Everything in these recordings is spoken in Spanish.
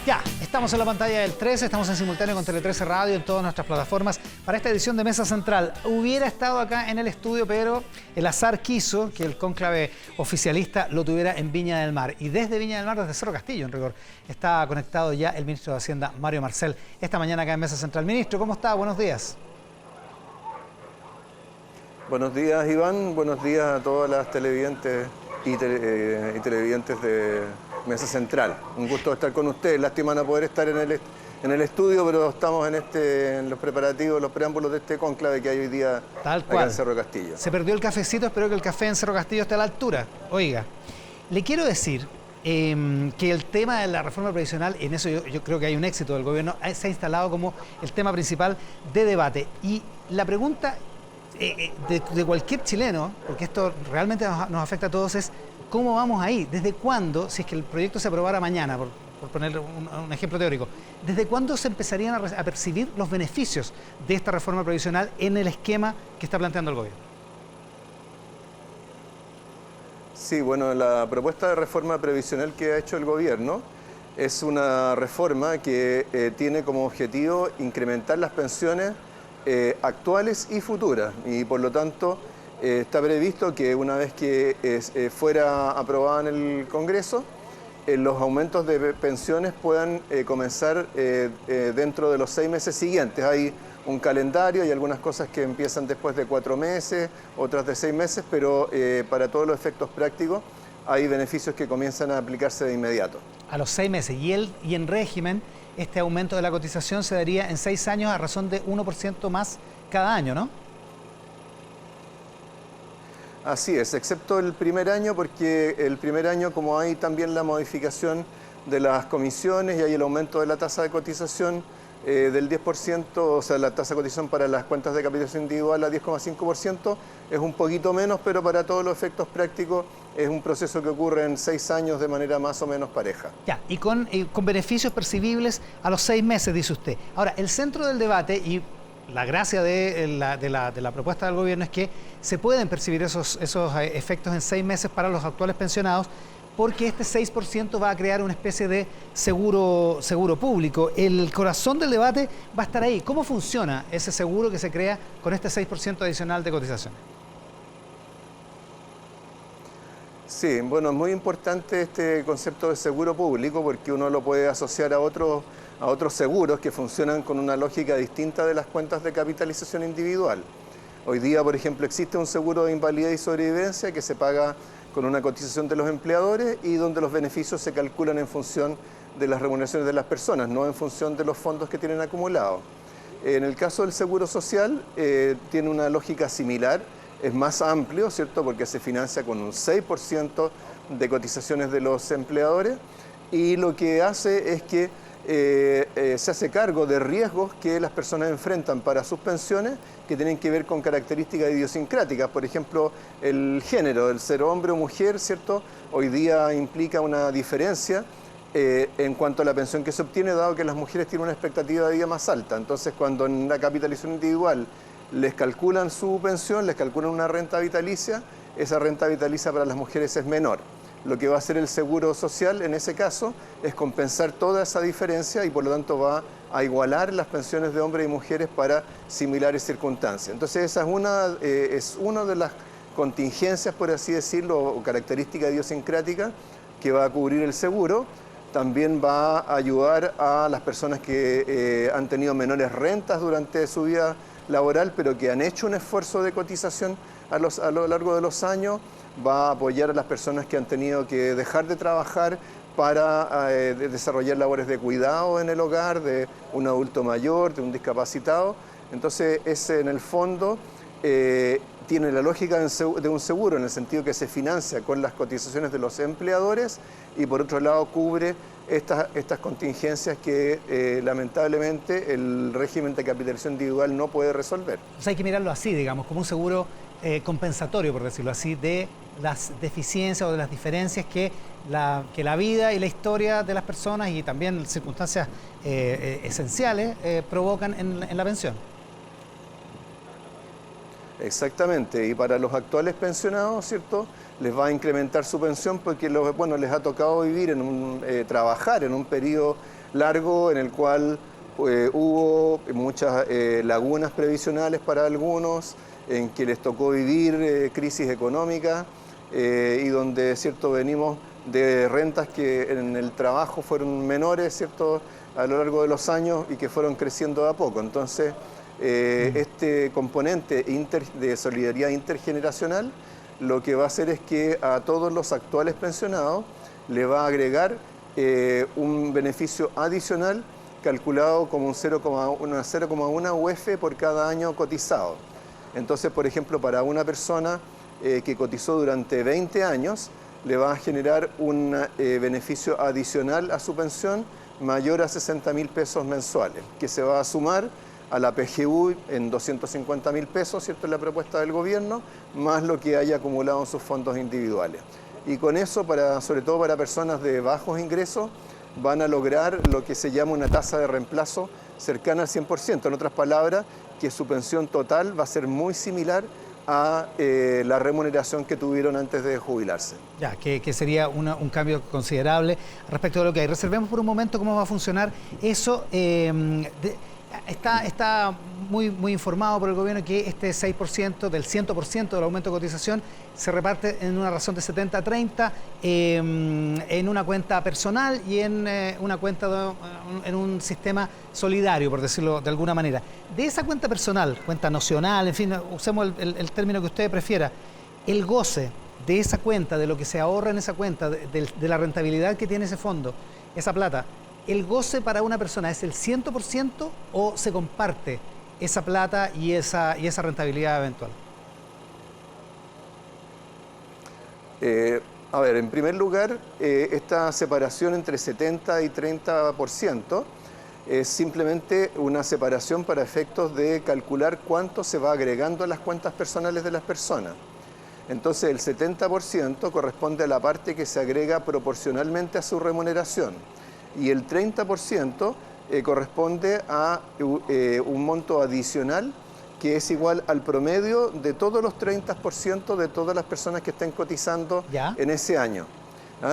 Ya, estamos en la pantalla del 13, estamos en simultáneo con Tele 13 Radio en todas nuestras plataformas para esta edición de Mesa Central. Hubiera estado acá en el estudio, pero el azar quiso que el cónclave oficialista lo tuviera en Viña del Mar. Y desde Viña del Mar, desde Cerro Castillo, en rigor, está conectado ya el ministro de Hacienda, Mario Marcel, esta mañana acá en Mesa Central. Ministro, ¿cómo está? Buenos días. Buenos días, Iván. Buenos días a todas las televidentes y televidentes de Mesa Central. Un gusto estar con ustedes. Lástima no poder estar en el estudio, pero estamos en los preparativos, los preámbulos de este cónclave que hay hoy día acá en Cerro Castillo. Se perdió el cafecito, espero que el café en Cerro Castillo esté a la altura. Oiga, le quiero decir que el tema de la reforma previsional, en eso yo creo que hay un éxito del gobierno, se ha instalado como el tema principal de debate. Y la pregunta de cualquier chileno, porque esto realmente nos afecta a todos, es ¿cómo vamos ahí? ¿Desde cuándo, si es que el proyecto se aprobara mañana, por poner un ejemplo teórico, desde cuándo se empezarían a percibir los beneficios de esta reforma previsional en el esquema que está planteando el gobierno? Sí, bueno, la propuesta de reforma previsional que ha hecho el gobierno es una reforma que tiene como objetivo incrementar las pensiones actuales y futuras, y por lo tanto está previsto que una vez que fuera aprobada en el Congreso, los aumentos de pensiones puedan comenzar dentro de los 6 meses siguientes. Hay un calendario y algunas cosas que empiezan después de 4 meses, otras de 6 meses, pero para todos los efectos prácticos hay beneficios que comienzan a aplicarse de inmediato. A los 6 meses. Y en régimen, este aumento de la cotización se daría en 6 años a razón de 1% más cada año, ¿no? Así es, excepto el primer año, porque el primer año, como hay también la modificación de las comisiones y hay el aumento de la tasa de cotización del 10%, o sea, la tasa de cotización para las cuentas de capitalización individual a 10,5%, es un poquito menos, pero para todos los efectos prácticos es un proceso que ocurre en 6 años de manera más o menos pareja. Ya, y con beneficios percibibles a los 6 meses, dice usted. Ahora, el centro del debate y la gracia de la propuesta del gobierno es que se pueden percibir esos efectos en 6 meses para los actuales pensionados, porque este 6% va a crear una especie de seguro público. El corazón del debate va a estar ahí. ¿Cómo funciona ese seguro que se crea con este 6% adicional de cotización? Sí, bueno, es muy importante este concepto de seguro público porque uno lo puede asociar a otros seguros que funcionan con una lógica distinta de las cuentas de capitalización individual. Hoy día, por ejemplo, existe un seguro de invalidez y sobrevivencia que se paga con una cotización de los empleadores y donde los beneficios se calculan en función de las remuneraciones de las personas, no en función de los fondos que tienen acumulados. En el caso del seguro social, tiene una lógica similar, es más amplio, ¿cierto?, porque se financia con un 6% de cotizaciones de los empleadores y lo que hace es que se hace cargo de riesgos que las personas enfrentan para sus pensiones que tienen que ver con características idiosincráticas. Por ejemplo, el género, el ser hombre o mujer, ¿cierto?, hoy día implica una diferencia en cuanto a la pensión que se obtiene, dado que las mujeres tienen una expectativa de vida más alta. Entonces, cuando en la capitalización individual les calculan su pensión, les calculan una renta vitalicia, esa renta vitalicia para las mujeres es menor. Lo que va a hacer el seguro social en ese caso es compensar toda esa diferencia y por lo tanto va a igualar las pensiones de hombres y mujeres para similares circunstancias. Entonces esa es una de las contingencias, por así decirlo, o características idiosincráticas que va a cubrir el seguro. También va a ayudar a las personas que han tenido menores rentas durante su vida laboral, pero que han hecho un esfuerzo de cotización a lo largo de los años. Va a apoyar a las personas que han tenido que dejar de trabajar para desarrollar labores de cuidado en el hogar, de un adulto mayor, de un discapacitado. Entonces, ese en el fondo tiene la lógica de un seguro, en el sentido que se financia con las cotizaciones de los empleadores y por otro lado cubre estas contingencias que lamentablemente el régimen de capitalización individual no puede resolver. O sea, hay que mirarlo así, digamos, como un seguro compensatorio, por decirlo así, de las deficiencias o de las diferencias que la vida y la historia de las personas y también circunstancias esenciales provocan en la pensión. Exactamente, y para los actuales pensionados, ¿cierto?, les va a incrementar su pensión porque les ha tocado vivir trabajar en un periodo largo en el cual hubo muchas lagunas previsionales para algunos, en que les tocó vivir crisis económica y donde, ¿cierto?, venimos de rentas que en el trabajo fueron menores, ¿cierto?, a lo largo de los años y que fueron creciendo de a poco. Entonces, este componente de solidaridad intergeneracional lo que va a hacer es que a todos los actuales pensionados le va a agregar un beneficio adicional calculado como una 0,1 UF por cada año cotizado. Entonces, por ejemplo, para una persona que cotizó durante 20 años, le va a generar un beneficio adicional a su pensión mayor a 60.000 pesos mensuales, que se va a sumar a la PGU en 250.000 pesos, ¿cierto?, en la propuesta del gobierno, más lo que haya acumulado en sus fondos individuales. Y con eso, sobre todo para personas de bajos ingresos, van a lograr lo que se llama una tasa de reemplazo cercana al 100%. En otras palabras, que su pensión total va a ser muy similar a la remuneración que tuvieron antes de jubilarse. Ya, que sería un cambio considerable respecto de lo que hay. Reservemos por un momento cómo va a funcionar eso. Está muy informado por el gobierno que este 6% del 100% del aumento de cotización se reparte en una razón de 70-30 en una cuenta personal y en una cuenta en un sistema solidario, por decirlo de alguna manera. De esa cuenta personal, cuenta nocional, en fin, usemos el término que usted prefiera, el goce de esa cuenta, de lo que se ahorra en esa cuenta, de la rentabilidad que tiene ese fondo, esa plata, ¿el goce para una persona es el 100% o se comparte esa plata y esa rentabilidad eventual? A ver, en primer lugar, esta separación entre 70 y 30% es simplemente una separación para efectos de calcular cuánto se va agregando a las cuentas personales de las personas. Entonces, el 70% corresponde a la parte que se agrega proporcionalmente a su remuneración. Y el 30% corresponde a un monto adicional que es igual al promedio de todos los 30% de todas las personas que estén cotizando en ese año.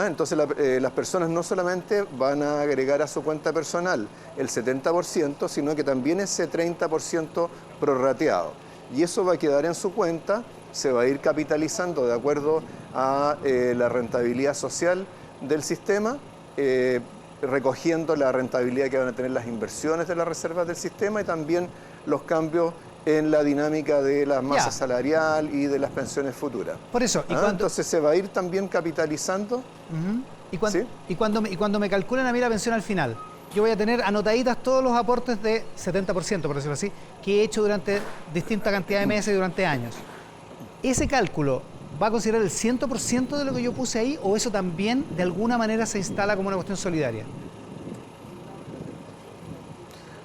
Entonces las personas no solamente van a agregar a su cuenta personal el 70%, sino que también ese 30% prorrateado. Y eso va a quedar en su cuenta, se va a ir capitalizando de acuerdo a la rentabilidad social del sistema, recogiendo la rentabilidad que van a tener las inversiones de las reservas del sistema y también los cambios en la dinámica de la masa salarial y de las pensiones futuras. Por eso, entonces se va a ir también capitalizando. ¿Sí? Y cuando me calculan a mí la pensión al final, yo voy a tener anotaditas todos los aportes de 70%, por decirlo así, que he hecho durante distinta cantidad de meses y durante años. ¿Ese cálculo va a considerar el 100% de lo que yo puse ahí o eso también de alguna manera se instala como una cuestión solidaria?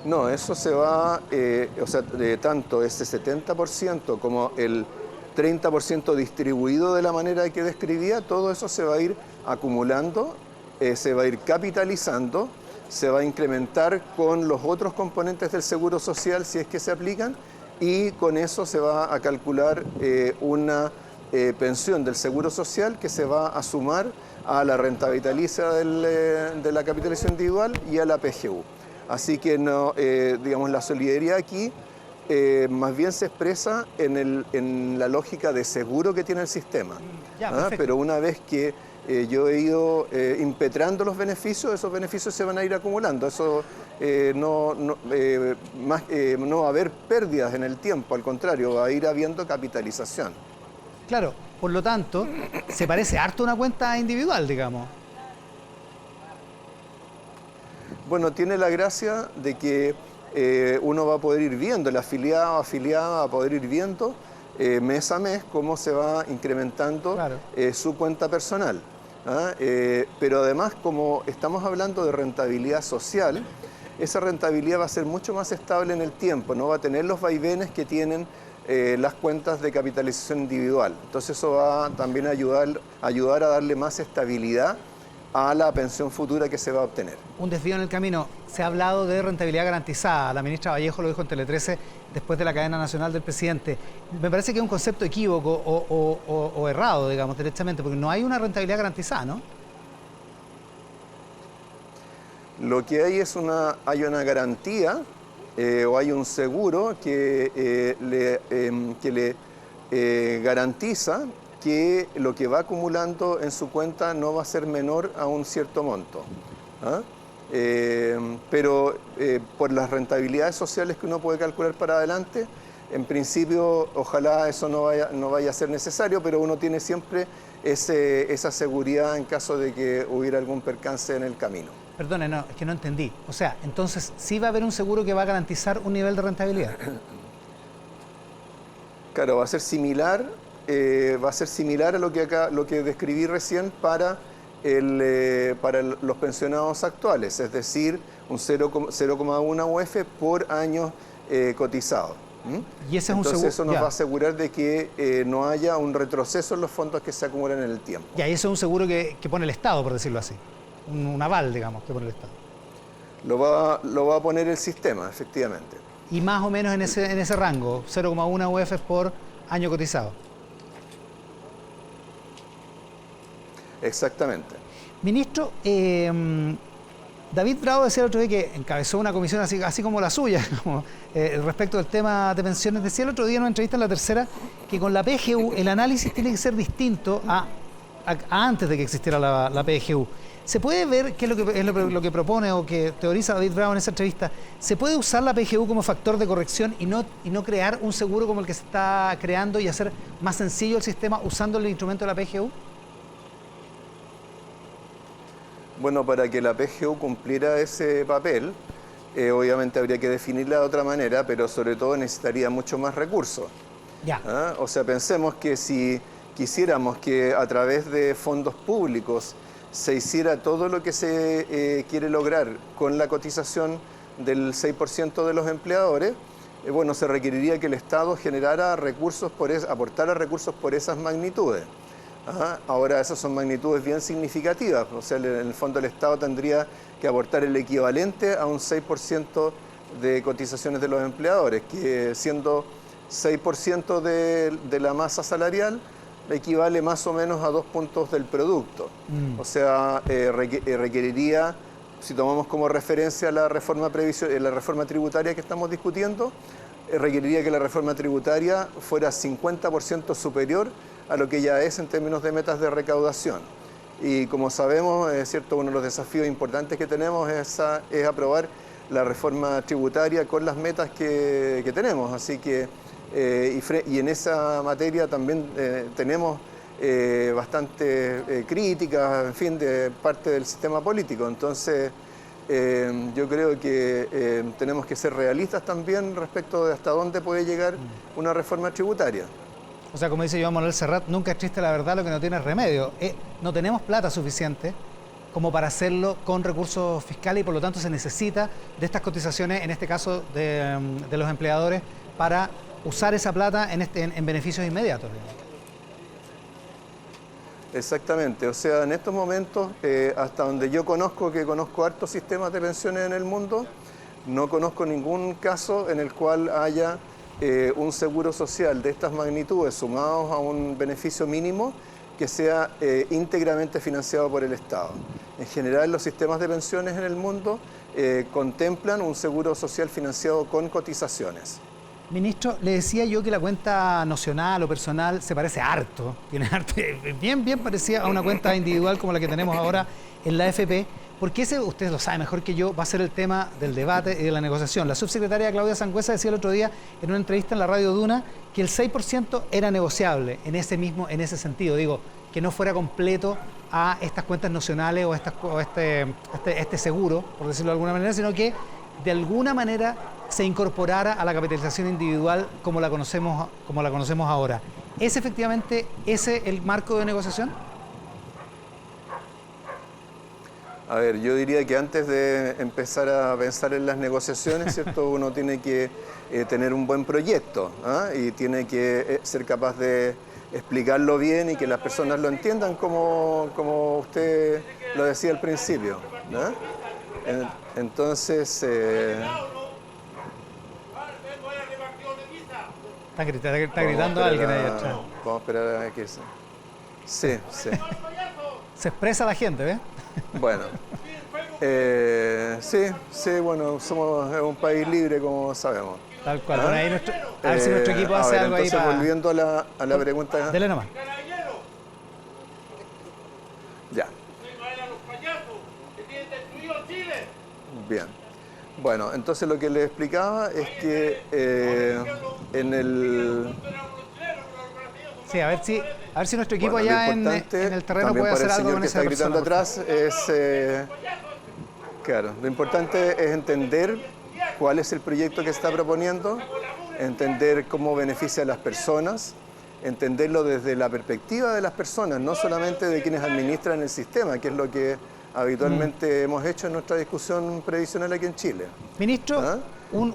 No, eso se va, tanto ese 70% como el 30% distribuido de la manera que describía, todo eso se va a ir acumulando, se va a ir capitalizando, se va a incrementar con los otros componentes del seguro social si es que se aplican y con eso se va a calcular una pensión del seguro social que se va a sumar a la renta vitalicia de la capitalización individual y a la PGU. Así que no, digamos, la solidaridad aquí más bien se expresa en la lógica de seguro que tiene el sistema. Pero una vez que yo he ido impetrando los beneficios, esos beneficios se van a ir acumulando. Eso no va a haber pérdidas en el tiempo, al contrario, va a ir habiendo capitalización. Claro, por lo tanto, se parece harto a una cuenta individual, digamos. Bueno, tiene la gracia de que uno va a poder ir viendo, el afiliado o afiliada va a poder ir viendo mes a mes cómo se va incrementando su cuenta personal. Pero además, como estamos hablando de rentabilidad social, esa rentabilidad va a ser mucho más estable en el tiempo, no va a tener los vaivenes que tienen las cuentas de capitalización individual. Entonces eso va también a ayudar a darle más estabilidad a la pensión futura que se va a obtener. Un desvío en el camino. Se ha hablado de rentabilidad garantizada. La ministra Vallejo lo dijo en Tele 13 después de la cadena nacional del presidente. Me parece que es un concepto equívoco o errado, digamos, derechamente, porque no hay una rentabilidad garantizada, ¿no? Lo que hay es hay una garantía o hay un seguro que le garantiza que lo que va acumulando en su cuenta no va a ser menor a un cierto monto. ¿Ah? Pero por las rentabilidades sociales que uno puede calcular para adelante, en principio ojalá eso no vaya a ser necesario, pero uno tiene siempre esa seguridad en caso de que hubiera algún percance en el camino. Perdone, no, es que no entendí. O sea, entonces sí va a haber un seguro que va a garantizar un nivel de rentabilidad. Claro, va a ser similar a lo que describí recién para los pensionados actuales, es decir, un 0,1 UF por año cotizado. Y ese es un Entonces seguro. eso nos va a asegurar de que no haya un retroceso en los fondos que se acumulan en el tiempo. Ya, y eso es un seguro que pone el Estado, por decirlo así. Un aval, digamos, que pone el Estado. Lo va a poner el sistema, efectivamente. Y más o menos en ese rango, 0,1 UF por año cotizado. Exactamente. Ministro, David Bravo decía el otro día que encabezó una comisión así como la suya, respecto del tema de pensiones. Decía el otro día en una entrevista en La Tercera que con la PGU el análisis tiene que ser distinto a antes de que existiera la PGU. ¿Se puede ver qué es lo que propone o que teoriza David Bravo en esa entrevista? ¿Se puede usar la PGU como factor de corrección y no crear un seguro como el que se está creando y hacer más sencillo el sistema usando el instrumento de la PGU? Bueno, para que la PGU cumpliera ese papel, obviamente habría que definirla de otra manera, pero sobre todo necesitaría mucho más recursos. Ya. ¿Ah? O sea, pensemos que si quisiéramos que a través de fondos públicos se hiciera todo lo que se quiere lograr con la cotización del 6% de los empleadores, bueno, se requeriría que el Estado generara recursos aportara recursos por esas magnitudes. Ajá. Ahora esas son magnitudes bien significativas, o sea, en el fondo el Estado tendría que aportar el equivalente a un 6% de cotizaciones de los empleadores, que siendo 6% de la masa salarial equivale más o menos a 2 puntos del producto. O sea, requeriría, si tomamos como referencia la reforma tributaria que estamos discutiendo, requeriría que la reforma tributaria fuera 50% superior a lo que ya es en términos de metas de recaudación. Y como sabemos, es cierto, uno de los desafíos importantes que tenemos es aprobar la reforma tributaria con las metas que tenemos. Así que, y en esa materia también tenemos bastante críticas, en fin, de parte del sistema político. Entonces, yo creo que tenemos que ser realistas también respecto de hasta dónde puede llegar una reforma tributaria. O sea, como dice Joan Manuel Serrat, nunca es triste la verdad, lo que no tiene remedio. No tenemos plata suficiente como para hacerlo con recursos fiscales y por lo tanto se necesita de estas cotizaciones, en este caso de los empleadores, para usar esa plata en beneficios inmediatos. Exactamente, o sea, en estos momentos, hasta donde yo conozco hartos sistemas de pensiones en el mundo, no conozco ningún caso en el cual haya un seguro social de estas magnitudes sumados a un beneficio mínimo que sea íntegramente financiado por el Estado. En general, los sistemas de pensiones en el mundo contemplan un seguro social financiado con cotizaciones. Ministro, le decía yo que la cuenta nocional o personal se parece harto, tiene harto, bien parecida a una cuenta individual como la que tenemos ahora en la AFP, porque ese, usted lo sabe mejor que yo, va a ser el tema del debate y de la negociación. La subsecretaria Claudia Sangüesa decía el otro día en una entrevista en la Radio Duna que el 6% era negociable en ese sentido, digo, que no fuera completo a estas cuentas nocionales o este seguro, por decirlo de alguna manera, sino que de alguna manera se incorporara a la capitalización individual como la conocemos ahora. ¿Es efectivamente ese el marco de negociación? A ver, yo diría que antes de empezar a pensar en las negociaciones, ¿cierto? Uno tiene que tener un buen proyecto, ¿ah? Y tiene que ser capaz de explicarlo bien y que las personas lo entiendan como usted lo decía al principio, ¿no? Entonces... Está gritando alguien ahí atrás. Vamos a esperar a que... Sí. Se expresa la gente, ¿ves? Bueno. Sí, bueno, somos un país libre, como sabemos. Tal cual. ¿Ah? Bueno, ahí a ver si nuestro equipo A hace ver, algo ahí entonces, para... volviendo a la pregunta. Dele nomás. Ya. Bien. Bueno, entonces lo que les explicaba es que en el... Sí, a ver si nuestro equipo Bueno, lo allá importante, en el terreno también puede para hacer el algo señor con que esa está persona, gritando por favor. atrás, claro, lo importante es entender cuál es el proyecto que se está proponiendo, entender cómo beneficia a las personas, entenderlo desde la perspectiva de las personas, no solamente de quienes administran el sistema, que es lo que habitualmente hemos hecho en nuestra discusión previsional aquí en Chile. Ministro, ¿Ah? un...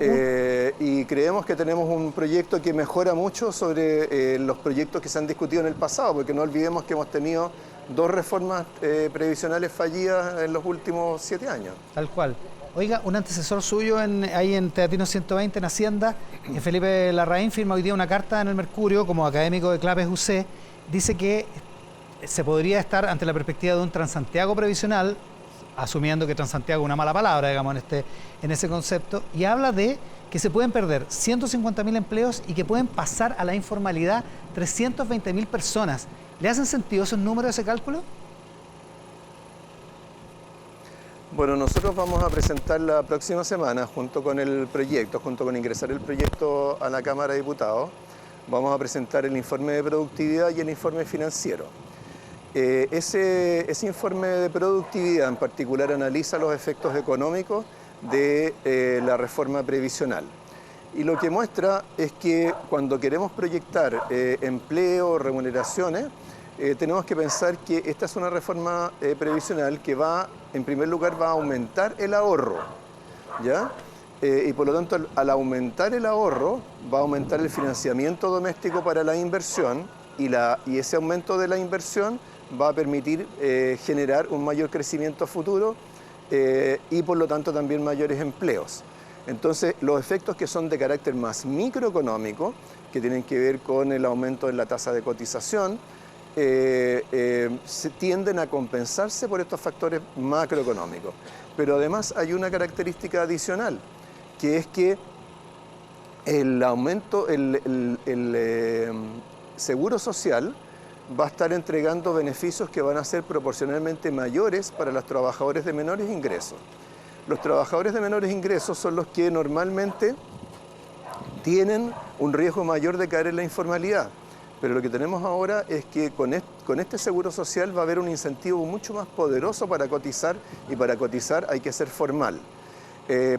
Y creemos que tenemos un proyecto que mejora mucho sobre los proyectos que se han discutido en el pasado, porque no olvidemos que hemos tenido dos reformas previsionales fallidas en los últimos 7 años. Tal cual. Oiga, un antecesor suyo ahí en Teatino 120, en Hacienda, Felipe Larraín, firma hoy día una carta en el Mercurio como académico de Claves UC. Dice que se podría estar ante la perspectiva de un Transantiago previsional, asumiendo que Transantiago es una mala palabra, digamos, en ese concepto, y habla de que se pueden perder 150.000 empleos y que pueden pasar a la informalidad 320.000 personas. ¿Le hacen sentido esos números, ese cálculo? Bueno, nosotros vamos a presentar la próxima semana, junto con el proyecto, junto con ingresar el proyecto a la Cámara de Diputados, vamos a presentar el informe de productividad y el informe financiero. Ese informe de productividad en particular analiza los efectos económicos de la reforma previsional. Y lo que muestra es que cuando queremos proyectar empleo, remuneraciones, tenemos que pensar que esta es una reforma previsional que en primer lugar, va a aumentar el ahorro, ¿ya? Y por lo tanto, al aumentar el ahorro, va a aumentar el financiamiento doméstico para la inversión y ese aumento de la inversión va a permitir generar un mayor crecimiento futuro y por lo tanto también mayores empleos. Entonces, los efectos que son de carácter más microeconómico, que tienen que ver con el aumento de la tasa de cotización, se tienden a compensarse por estos factores macroeconómicos. Pero además hay una característica adicional, que es que el aumento, seguro social va a estar entregando beneficios que van a ser proporcionalmente mayores para los trabajadores de menores ingresos. Los trabajadores de menores ingresos son los que normalmente tienen un riesgo mayor de caer en la informalidad. Pero lo que tenemos ahora es que con este seguro social va a haber un incentivo mucho más poderoso para cotizar, y para cotizar hay que ser formal.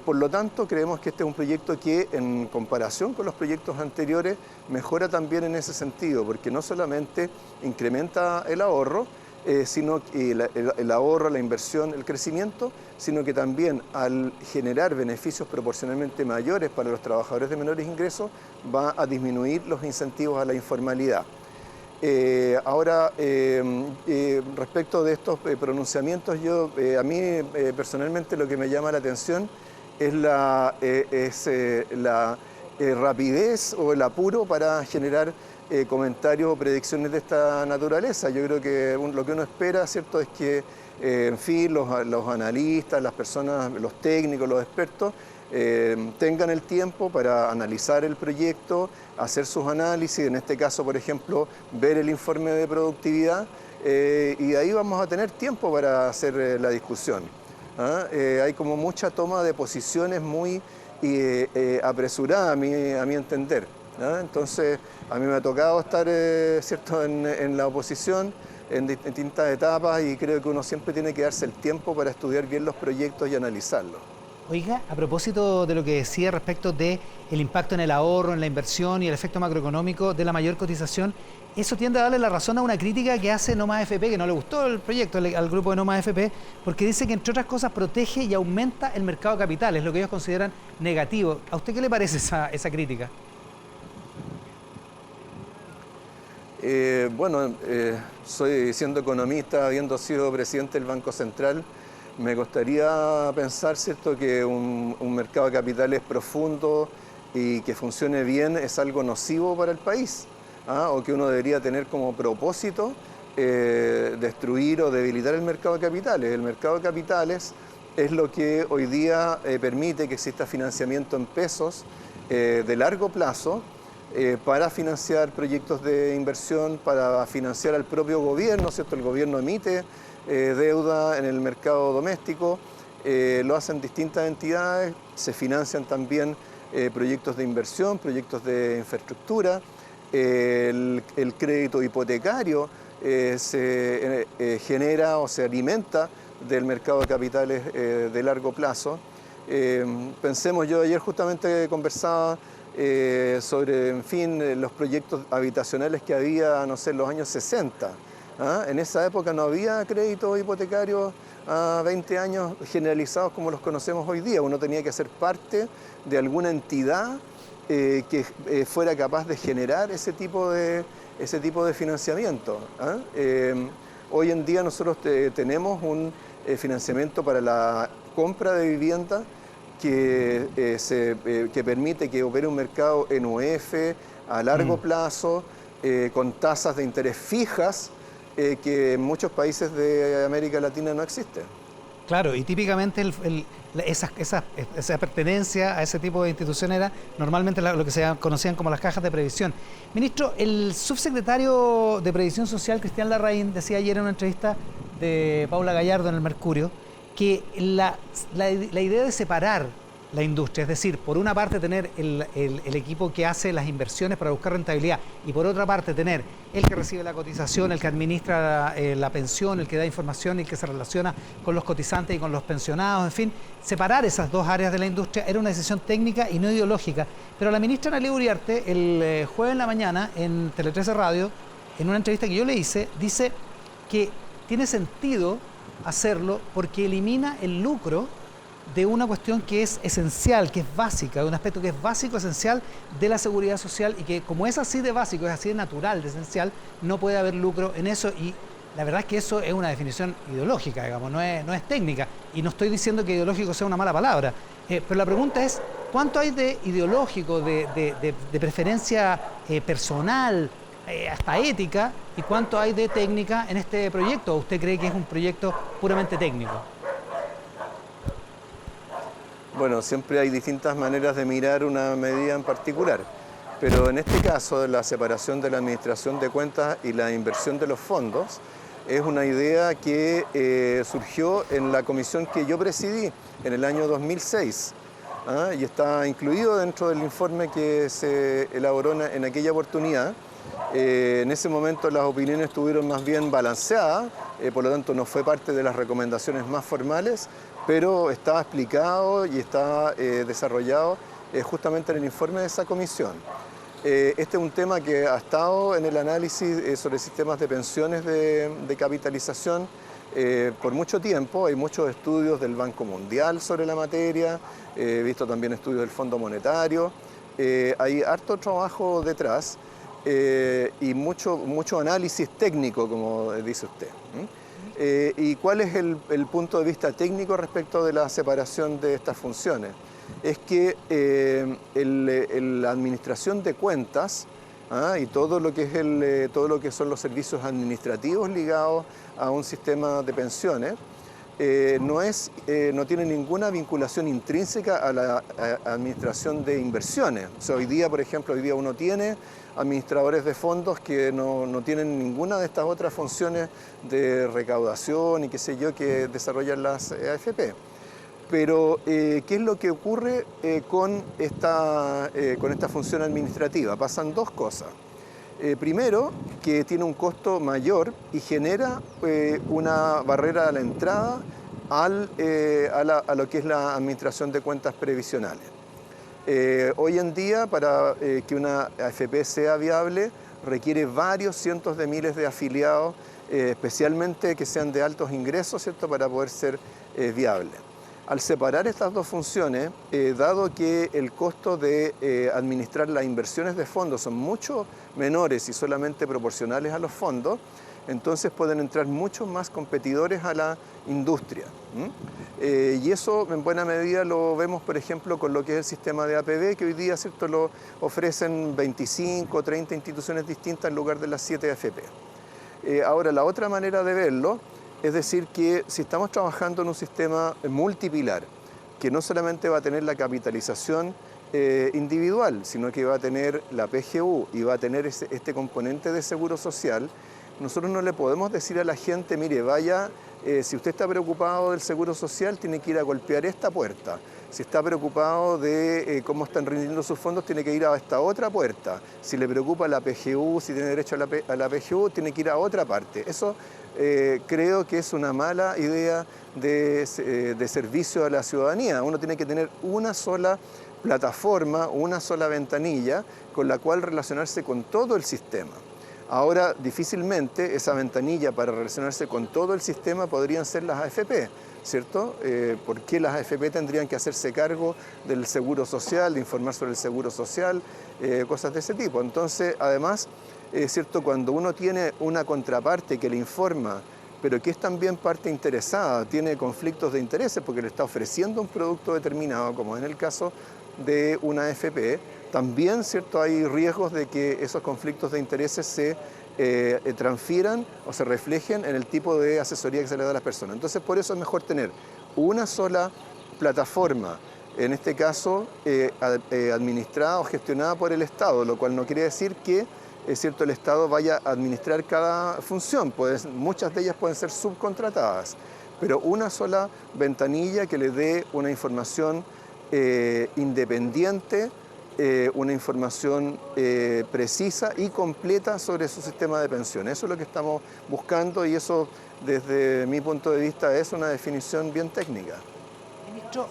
Por lo tanto, creemos que este es un proyecto que, en comparación con los proyectos anteriores, mejora también en ese sentido, porque no solamente incrementa el ahorro, el ahorro, la inversión, el crecimiento, sino que también al generar beneficios proporcionalmente mayores para los trabajadores de menores ingresos, va a disminuir los incentivos a la informalidad. Respecto de estos pronunciamientos, a mí personalmente lo que me llama la atención es la rapidez o el apuro para generar comentarios o predicciones de esta naturaleza. Yo creo que lo que uno espera, ¿cierto?, es que, en fin, los analistas, las personas, los técnicos, los expertos, tengan el tiempo para analizar el proyecto, hacer sus análisis, en este caso, por ejemplo, ver el informe de productividad, y de ahí vamos a tener tiempo para hacer la discusión. Hay como mucha toma de posiciones muy apresurada a mi entender. Entonces, a mí me ha tocado estar ¿cierto?, en la oposición en distintas etapas, y creo que uno siempre tiene que darse el tiempo para estudiar bien los proyectos y analizarlos. Oiga, a propósito de lo que decía respecto del impacto en el ahorro, en la inversión y el efecto macroeconómico de la mayor cotización, eso tiende a darle la razón a una crítica que hace No Más AFP, que no le gustó el proyecto al grupo de No Más AFP, porque dice que, entre otras cosas, protege y aumenta el mercado de capitales, lo que ellos consideran negativo. ¿A usted qué le parece esa crítica? Siendo economista, habiendo sido presidente del Banco Central, me gustaría pensar, ¿cierto?, que un mercado de capitales profundo y que funcione bien es algo nocivo para el país, o que uno debería tener como propósito destruir o debilitar el mercado de capitales. El mercado de capitales es lo que hoy día permite que exista financiamiento en pesos de largo plazo para financiar proyectos de inversión, para financiar al propio gobierno, ¿cierto? El gobierno emite deuda en el mercado doméstico, lo hacen distintas entidades, se financian también proyectos de inversión, proyectos de infraestructura, el crédito hipotecario se genera o se alimenta del mercado de capitales de largo plazo. Pensemos, yo ayer justamente conversaba sobre, en fin, los proyectos habitacionales que había, no sé, en los años 60. ¿Ah? En esa época no había créditos hipotecarios a 20 años generalizados como los conocemos hoy día. Uno tenía que ser parte de alguna entidad que fuera capaz de generar ese tipo de financiamiento. ¿Ah? Hoy en día nosotros tenemos un financiamiento para la compra de vivienda que permite que opere un mercado en UF a largo plazo, con tasas de interés fijas, que en muchos países de América Latina no existen. Claro, y típicamente esa pertenencia a ese tipo de instituciones era normalmente lo que se conocían como las cajas de previsión. Ministro, el subsecretario de Previsión Social, Cristian Larraín, decía ayer en una entrevista de Paula Gallardo en El Mercurio, que la idea de separar la industria, es decir, por una parte tener el equipo que hace las inversiones para buscar rentabilidad y por otra parte tener el que recibe la cotización, el que administra la pensión, el que da información y el que se relaciona con los cotizantes y con los pensionados, en fin, separar esas dos áreas de la industria era una decisión técnica y no ideológica. Pero la ministra Analía Uriarte, el jueves en la mañana en Tele 13 Radio, en una entrevista que yo le hice, dice que tiene sentido hacerlo porque elimina el lucro de una cuestión que es esencial, que es básica, de un aspecto que es básico, esencial de la seguridad social y que como es así de básico, es así de natural, de esencial, no puede haber lucro en eso y la verdad es que eso es una definición ideológica, digamos, no es técnica y no estoy diciendo que ideológico sea una mala palabra, pero la pregunta es, ¿cuánto hay de ideológico, de preferencia personal, hasta ética y cuánto hay de técnica en este proyecto? ¿O usted cree que es un proyecto puramente técnico? Bueno, siempre hay distintas maneras de mirar una medida en particular, pero en este caso la separación de la administración de cuentas y la inversión de los fondos es una idea que surgió en la comisión que yo presidí en el año 2006 y está incluido dentro del informe que se elaboró en aquella oportunidad. En ese momento las opiniones estuvieron más bien balanceadas, por lo tanto no fue parte de las recomendaciones más formales, pero estaba explicado y está desarrollado justamente en el informe de esa comisión. Este es un tema que ha estado en el análisis sobre sistemas de pensiones de capitalización por mucho tiempo. Hay muchos estudios del Banco Mundial sobre la materia, he visto también estudios del Fondo Monetario, hay harto trabajo detrás y mucho análisis técnico, como dice usted. ¿Y cuál es el punto de vista técnico respecto de la separación de estas funciones? Es que la administración de cuentas y todo lo que son los servicios administrativos ligados a un sistema de pensiones no tiene ninguna vinculación intrínseca a la administración de inversiones. O sea, hoy día, por ejemplo, uno tiene administradores de fondos que no tienen ninguna de estas otras funciones de recaudación y qué sé yo que desarrollan las AFP. Pero, ¿qué es lo que ocurre con esta función administrativa? Pasan dos cosas. Primero, que tiene un costo mayor y genera una barrera a la entrada a lo que es la administración de cuentas previsionales. Hoy en día, para que una AFP sea viable, requiere varios cientos de miles de afiliados, especialmente que sean de altos ingresos, ¿cierto?, para poder ser viable. Al separar estas dos funciones, dado que el costo de administrar las inversiones de fondos son mucho menores y solamente proporcionales a los fondos, entonces pueden entrar muchos más competidores a la industria. Y eso en buena medida lo vemos, por ejemplo, con lo que es el sistema de APB, que hoy día, ¿cierto?, lo ofrecen 25 o 30 instituciones distintas en lugar de las 7 AFP. Ahora, la otra manera de verlo Es decir, que si estamos trabajando en un sistema multipilar, que no solamente va a tener la capitalización individual, sino que va a tener la PGU y va a tener este componente de seguro social, nosotros no le podemos decir a la gente, mire, vaya, si usted está preocupado del seguro social, tiene que ir a golpear esta puerta. Si está preocupado de cómo están rindiendo sus fondos, tiene que ir a esta otra puerta. Si le preocupa la PGU, si tiene derecho a la PGU, tiene que ir a otra parte. Eso creo que es una mala idea de servicio a la ciudadanía. Uno tiene que tener una sola plataforma, una sola ventanilla con la cual relacionarse con todo el sistema. Ahora, difícilmente esa ventanilla para relacionarse con todo el sistema podrían ser las AFP, ¿cierto? ¿Por qué las AFP tendrían que hacerse cargo del seguro social, de informar sobre el seguro social, cosas de ese tipo? Entonces, además, ¿cierto? Cuando uno tiene una contraparte que le informa, pero que es también parte interesada, tiene conflictos de intereses porque le está ofreciendo un producto determinado, como en el caso de una AFP, también, ¿cierto? Hay riesgos de que esos conflictos de intereses se transfieran o se reflejen en el tipo de asesoría que se le da a las personas. Entonces, por eso es mejor tener una sola plataforma, en este caso administrada o gestionada por el Estado, lo cual no quiere decir que es cierto, el Estado vaya a administrar cada función, muchas de ellas pueden ser subcontratadas, pero una sola ventanilla que le dé una información independiente, una información precisa y completa sobre su sistema de pensiones. Eso es lo que estamos buscando y eso, desde mi punto de vista, es una definición bien técnica. Ministro,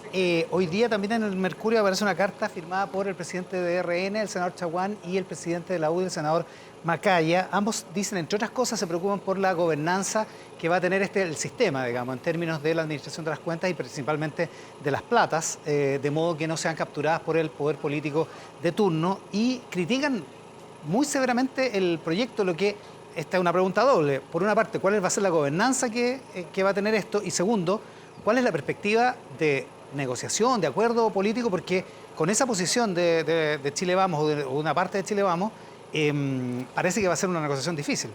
hoy día también en el Mercurio aparece una carta firmada por el presidente de RN, el senador Chaguán, y el presidente de la UDI, el senador Macaya. Ambos dicen, entre otras cosas, se preocupan por la gobernanza que va a tener el sistema, digamos, en términos de la administración de las cuentas y principalmente de las platas, de modo que no sean capturadas por el poder político de turno, y critican muy severamente el proyecto, lo que esta es una pregunta doble. Por una parte, ¿cuál va a ser la gobernanza que va a tener esto? Y segundo, ¿cuál es la perspectiva de negociación, de acuerdo político? Porque con esa posición de Chile Vamos o de una parte de Chile Vamos, parece que va a ser una negociación difícil.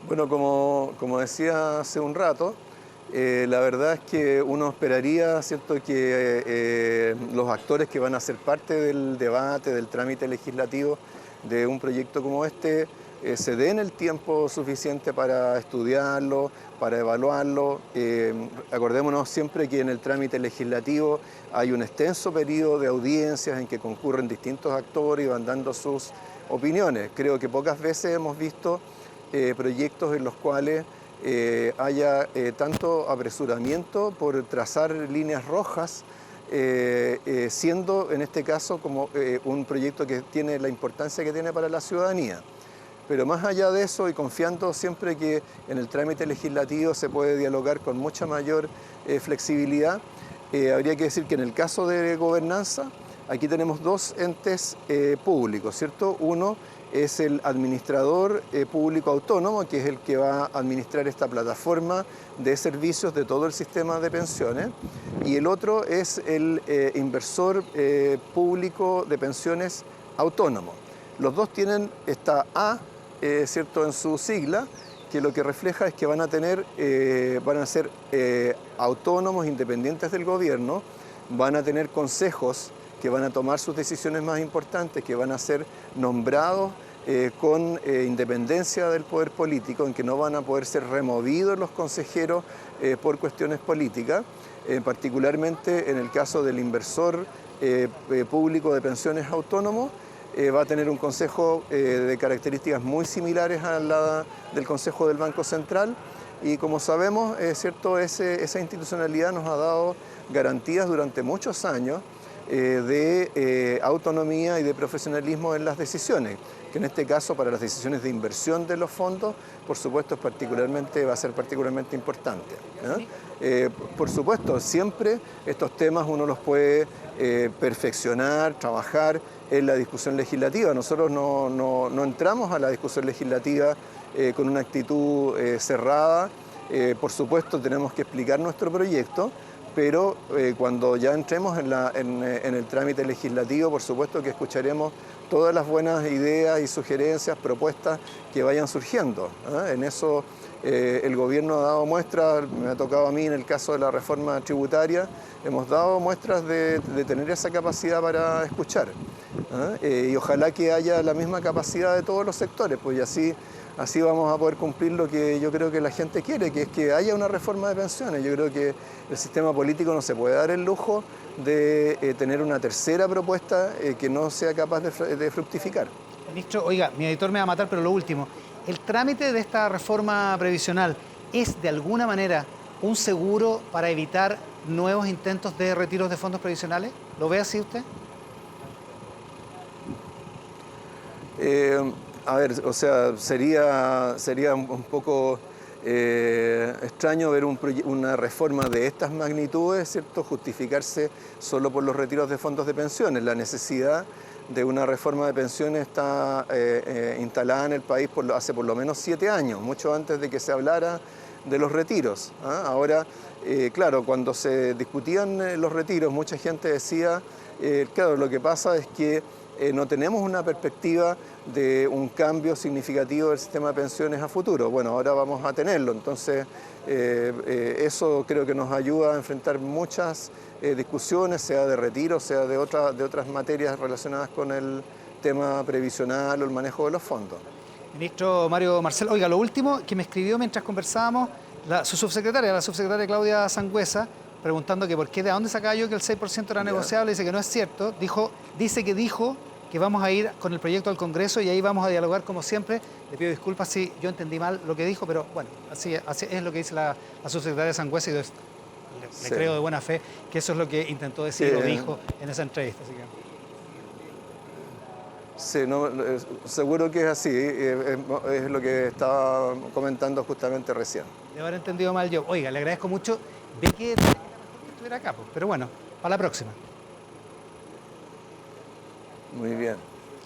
Bueno, como decía hace un rato, la verdad es que uno esperaría, ¿cierto?, que los actores que van a ser parte del debate, del trámite legislativo de un proyecto como este, se den el tiempo suficiente para estudiarlo, para evaluarlo. Acordémonos siempre que en el trámite legislativo hay un extenso periodo de audiencias en que concurren distintos actores y van dando sus opiniones. Creo que pocas veces hemos visto proyectos en los cuales haya tanto apresuramiento por trazar líneas rojas, siendo en este caso como un proyecto que tiene la importancia que tiene para la ciudadanía. Pero más allá de eso y confiando siempre que en el trámite legislativo se puede dialogar con mucha mayor flexibilidad, habría que decir que en el caso de gobernanza, aquí tenemos dos entes públicos, ¿cierto? Uno es el administrador público autónomo, que es el que va a administrar esta plataforma de servicios de todo el sistema de pensiones, y el otro es el inversor público de pensiones autónomo. Los dos tienen esta A, ¿cierto?, en su sigla, que lo que refleja es que van a ser autónomos, independientes del gobierno, van a tener consejos que van a tomar sus decisiones más importantes, que van a ser nombrados con independencia del poder político, en que no van a poder ser removidos los consejeros por cuestiones políticas, particularmente en el caso del inversor público de pensiones autónomo. Va a tener un consejo de características muy similares a la del Consejo del Banco Central y, como sabemos, ¿cierto?, esa institucionalidad nos ha dado garantías durante muchos años de autonomía y de profesionalismo en las decisiones, que en este caso para las decisiones de inversión de los fondos, por supuesto, va a ser particularmente importante, ¿no? Por supuesto, siempre estos temas uno los puede perfeccionar, trabajar en la discusión legislativa. Nosotros no entramos a la discusión legislativa con una actitud cerrada. Por supuesto, tenemos que explicar nuestro proyecto, pero cuando ya entremos en el trámite legislativo, por supuesto que escucharemos todas las buenas ideas y sugerencias, propuestas que vayan surgiendo. En eso el gobierno ha dado muestras, me ha tocado a mí en el caso de la reforma tributaria, hemos dado muestras de tener esa capacidad para escuchar. Y ojalá que haya la misma capacidad de todos los sectores, pues y así vamos a poder cumplir lo que yo creo que la gente quiere, que es que haya una reforma de pensiones. Yo creo que el sistema político no se puede dar el lujo de tener una tercera propuesta que no sea capaz de fructificar. Ministro, oiga, mi editor me va a matar, pero lo último, ¿el trámite de esta reforma previsional es de alguna manera un seguro para evitar nuevos intentos de retiros de fondos previsionales? ¿Lo ve así usted? A ver, o sea, sería un poco extraño ver una reforma de estas magnitudes, ¿cierto?, justificarse solo por los retiros de fondos de pensiones. La necesidad de una reforma de pensiones está instalada en el país hace por lo menos 7 años, mucho antes de que se hablara de los retiros. Ahora, claro, cuando se discutían los retiros, mucha gente decía, claro, lo que pasa es que no tenemos una perspectiva de un cambio significativo del sistema de pensiones a futuro. Bueno, ahora vamos a tenerlo, entonces eso creo que nos ayuda a enfrentar muchas discusiones, sea de retiro, sea de otras materias relacionadas con el tema previsional o el manejo de los fondos. Ministro Mario Marcel, oiga, lo último que me escribió mientras conversábamos, su subsecretaria, la subsecretaria Claudia Sangüesa, preguntando que por qué, de dónde sacaba yo que el 6% era negociable, dice que no es cierto, dice que vamos a ir con el proyecto al Congreso y ahí vamos a dialogar como siempre. Le pido disculpas si yo entendí mal lo que dijo, pero bueno, así es lo que dice la subsecretaria Sangüesa y le creo de buena fe que eso es lo que intentó decir o dijo en esa entrevista. Así que... Sí, no, seguro que es así, es lo que estaba comentando justamente recién. De haber entendido mal yo. Oiga, le agradezco mucho. Ve que estuviera acá, pero bueno, para la próxima. Muy bien.